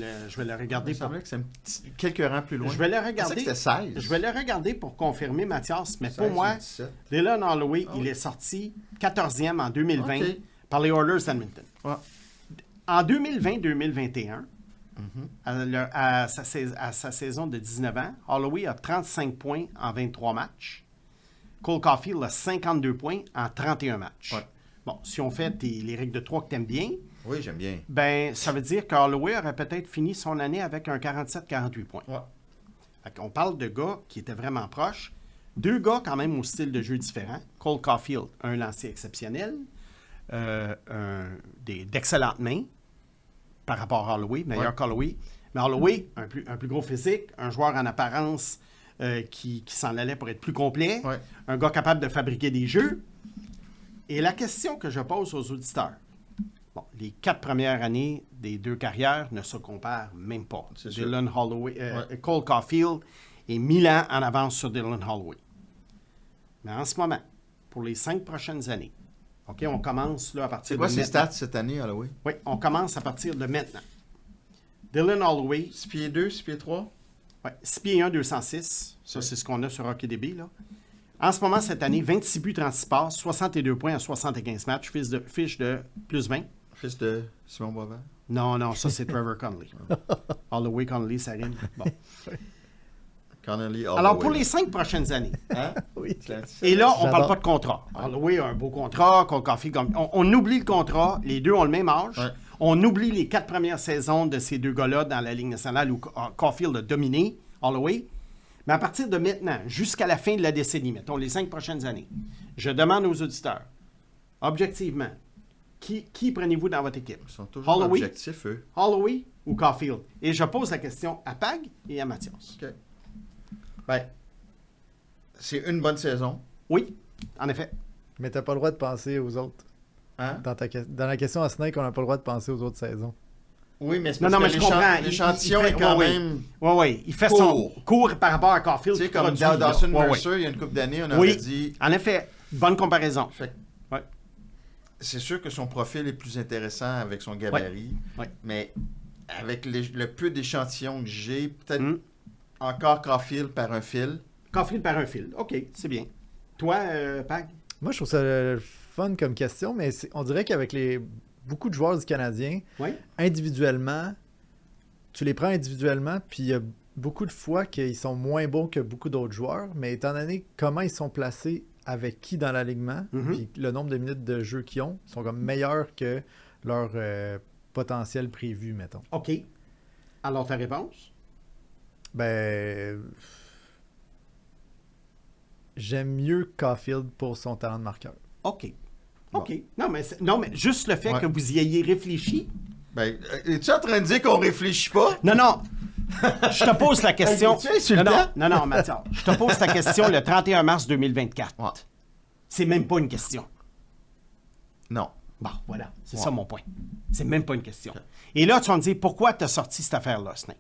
le regarder. Il me semblait que c'est quelques rangs plus loin. Je vais le Je pensais regarder. que c'était 16. Je vais le regarder pour confirmer, Mathias, mais pour 16 moi, ou 17. Dylan Holloway, Ah il oui. est sorti 14e en 2020 OK. par les Oilers d'Edmonton. Ouais. En 2020-2021, à sa saison de 19 ans, Holloway a 35 points en 23 matchs. Cole Caulfield a 52 points en 31 matchs. Ouais. Bon, si on fait les règles de 3 que tu aimes bien, Oui, j'aime bien. ben ça veut dire qu'Holloway aurait peut-être fini son année avec un 47-48 points. Ouais. On parle de gars qui étaient vraiment proches. Deux gars quand même au style de jeu différent. Cole Caulfield, un lancier exceptionnel, d'excellentes mains par rapport à Holloway, meilleur qu'Holloway. Mais Holloway, un plus gros physique, un joueur en apparence qui s'en allait pour être plus complet, Ouais. un gars capable de fabriquer des jeux. Et la question que je pose aux auditeurs, bon, les 4 premières années des 2 carrières ne se comparent même pas. C'est sûr. Dylan Holloway, Ouais. Cole Caulfield est 1000 ans en avance sur Dylan Holloway. Mais en ce moment, pour les 5 prochaines années, OK, on commence là, à partir C'est de quoi ses maintenant. stats cette année, Holloway? Oui, on commence à partir de maintenant. Dylan Holloway, 6 pieds 2, 6 pieds 3? ouais, 6 pieds 1, 206. Ça, c'est ce qu'on a sur HockeyDB, là. En ce moment, cette année, 26 buts, 36 passes, 62 points en 75 matchs, fiche de plus 20. Fils de Simon Boisvert? Non, ça, c'est Trevor Connolly. Holloway, Connolly, ça rime. Bon. Connolly, Alors, pour les 5 prochaines années, Hein? Oui. et là, on J'adore. parle pas de contrat. Holloway a un beau contrat, Cole Caulfield, on oublie le contrat, les deux ont le même âge. Ouais. On oublie les 4 premières saisons de ces deux gars-là dans la Ligue nationale où Caulfield a dominé Holloway. Mais à partir de maintenant, jusqu'à la fin de la décennie, mettons les 5 prochaines années, je demande aux auditeurs, objectivement, qui prenez-vous dans votre équipe? Ils sont toujours Holloway, objectifs, eux. Holloway ou Caulfield? Et je pose la question à Pag et à Mathias. OK. Ben, c'est une bonne saison. Oui, en effet. Mais t'as pas le droit de penser aux autres. Hein? Dans la question à Snake, on n'a pas le droit de penser aux autres saisons. Oui, mais c'est Non, parce non, que mais je comprends. l'échantillon Il fait- est quand ouais, même... Oui, il fait Court. son cours par rapport à Caulfield. Tu sais, qui comme produit, là. Dawson Ouais, ouais. Mercer, il y a une couple d'années, on Oui, avait dit... en effet, bonne comparaison. Fait que Ouais. c'est sûr que son profil est plus intéressant avec son gabarit, Ouais. mais avec le peu d'échantillons que j'ai, peut-être Hmm. encore Caulfield par un fil. Caulfield par un fil. OK, c'est bien. Toi, Pag? Moi, je trouve ça fun comme question, mais on dirait qu'avec beaucoup de joueurs du Canadien, Oui. individuellement, tu les prends individuellement, puis il y a beaucoup de fois qu'ils sont moins bons que beaucoup d'autres joueurs, mais étant donné comment ils sont placés avec qui dans l'alignement, Mhm. puis le nombre de minutes de jeu qu'ils ont, ils sont comme meilleurs que leur potentiel prévu, mettons. OK. Alors, ta réponse? Ben... J'aime mieux Caulfield pour son talent de marqueur. OK. OK. Non, mais juste le fait Ouais. que vous y ayez réfléchi. Ben, es-tu en train de dire qu'on réfléchit pas? Non. Je te pose la question. Hey, tu es insultant? Non, Mathias. Je te pose ta question le 31 mars 2024. Ouais. C'est même pas une question. Non. Bon, voilà. C'est Ouais. ça mon point. C'est même pas une question. Et là, tu vas me dire pourquoi tu as sorti cette affaire-là, Snake.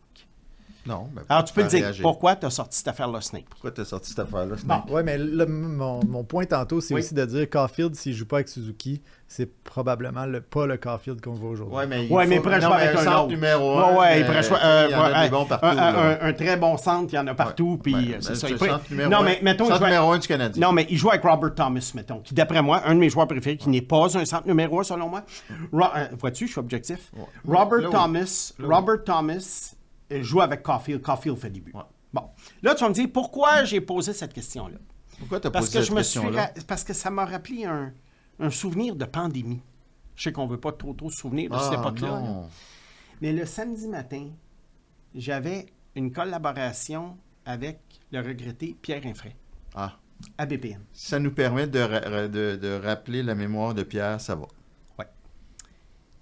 Non. Ben, Alors, tu peux faire te dire réagir. pourquoi tu as sorti cette affaire-là, Snake. Pourquoi t'as sorti cette affaire-là, Snake? Ouais, mais là, mon point tantôt, c'est Oui. aussi de dire Caulfield, s'il joue pas avec Suzuki, c'est probablement pas le Caulfield qu'on voit aujourd'hui. Ouais, mais Oui, mais il pourrait jouer avec un centre autre. numéro 1. Ouais, il pourrait jouer. Il y en a des bons partout. là. Un très bon centre, il y en a partout. Ouais, Puis ouais, c'est ben, ça. c'est Il pourrait- le centre numéro Non, un. mais mettons, il Centre joue avec- numéro 1 du Canadien. Non, mais il joue avec Robert Thomas, mettons, qui, d'après moi, un de mes joueurs préférés, qui n'est pas un centre numéro 1, selon moi. Vois-tu, je suis objectif. Ouais. Robert Là, oui. Thomas, Là, oui. Robert Thomas joue avec Caulfield. Caulfield fait des buts. Ouais. Bon. Là, tu vas me dire pourquoi j'ai posé cette question-là. Pourquoi t'as Parce posé que cette je me suis question-là? parce que ça m'a rappelé un souvenir de pandémie. Je sais qu'on ne veut pas trop se souvenir de cette époque-là. là. non. Mais le samedi matin, j'avais une collaboration avec le regretté Pierre Infray Ah. à BPM. Si ça nous permet de rappeler la mémoire de Pierre, ça va.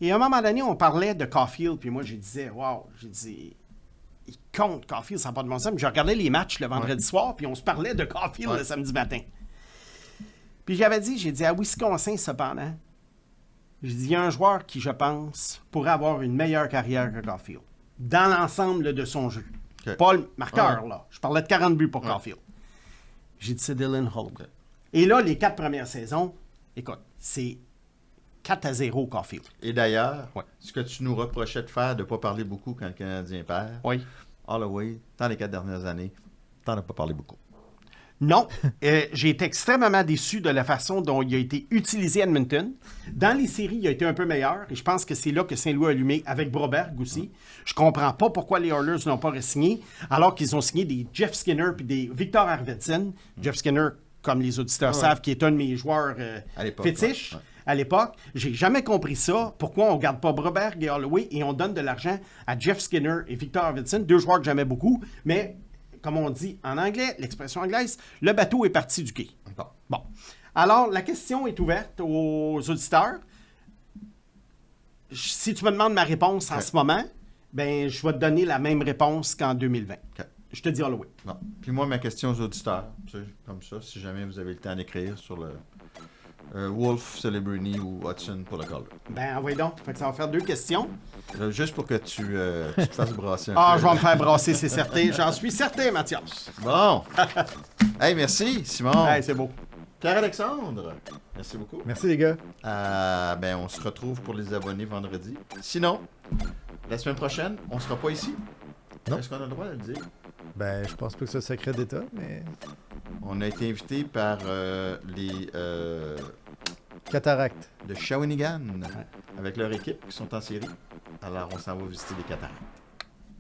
Et à un moment donné, on parlait de Caulfield, puis moi, je disais, wow, j'ai dit, il compte Caulfield, ça n'a pas de bon sens. Mais je regardais les matchs le vendredi soir, puis on se parlait de Caulfield Ouais. le samedi matin. Puis j'ai dit, à Wisconsin, cependant, j'ai dit, il y a un joueur qui, je pense, pourrait avoir une meilleure carrière que Caulfield, dans l'ensemble de son jeu. OK. Pas le marqueur, Ouais. là. Je parlais de 40 buts pour Ouais. Caulfield. J'ai dit, c'est Dylan Holloway. Et là, les 4 premières saisons, écoute, c'est 4-0 Caulfield. Et d'ailleurs, Ouais. ce que tu nous reprochais de faire, de ne pas parler beaucoup quand le Canadien perd, Oui. Holloway, dans les 4 dernières années, t'en as pas parlé beaucoup. Non, j'ai été extrêmement déçu de la façon dont il a été utilisé à Edmonton. Dans les séries, il a été un peu meilleur et je pense que c'est là que Saint-Louis a allumé avec Broberg aussi. Je comprends pas pourquoi les Oilers n'ont pas re-signé alors qu'ils ont signé des Jeff Skinner puis des Victor Arvidsson. Jeff Skinner, comme les auditeurs savent, qui est un de mes joueurs À l'époque, fétiches. ouais. À l'époque, j'ai jamais compris ça. Pourquoi on garde pas Broberg et Holloway et on donne de l'argent à Jeff Skinner et Victor Arvidsson, deux joueurs que j'aimais beaucoup, mais comme on dit en anglais, l'expression anglaise, le bateau est parti du quai. Bon. Alors, la question est ouverte aux auditeurs. Si tu me demandes ma réponse en ce moment, Ben, je vais te donner la même réponse qu'en 2020. OK. Je te dis Holloway. Bon. Puis moi, ma question aux auditeurs, tu sais, comme ça, si jamais vous avez le temps d'écrire sur le Wolf, Celebrini ou Hudson pour le Calder. Ben, envoyez donc. Fait que ça va faire 2 questions. Juste pour que tu te fasses brasser un Ah, peu. je vais me faire brasser, c'est certain. J'en suis certain, Mathias. Bon. Hey, merci, Simon. Hey, c'est beau. Pierre-Alexandre, merci beaucoup. Merci les gars. Ben, on se retrouve pour les abonnés vendredi. Sinon, la semaine prochaine, on sera pas ici. Non. Est-ce qu'on a le droit de le dire? Ben, je pense pas que c'est secret d'État, mais. On a été invité par les Cataracte. de Shawinigan avec leur équipe qui sont en série. Alors, on s'en va visiter les cataractes.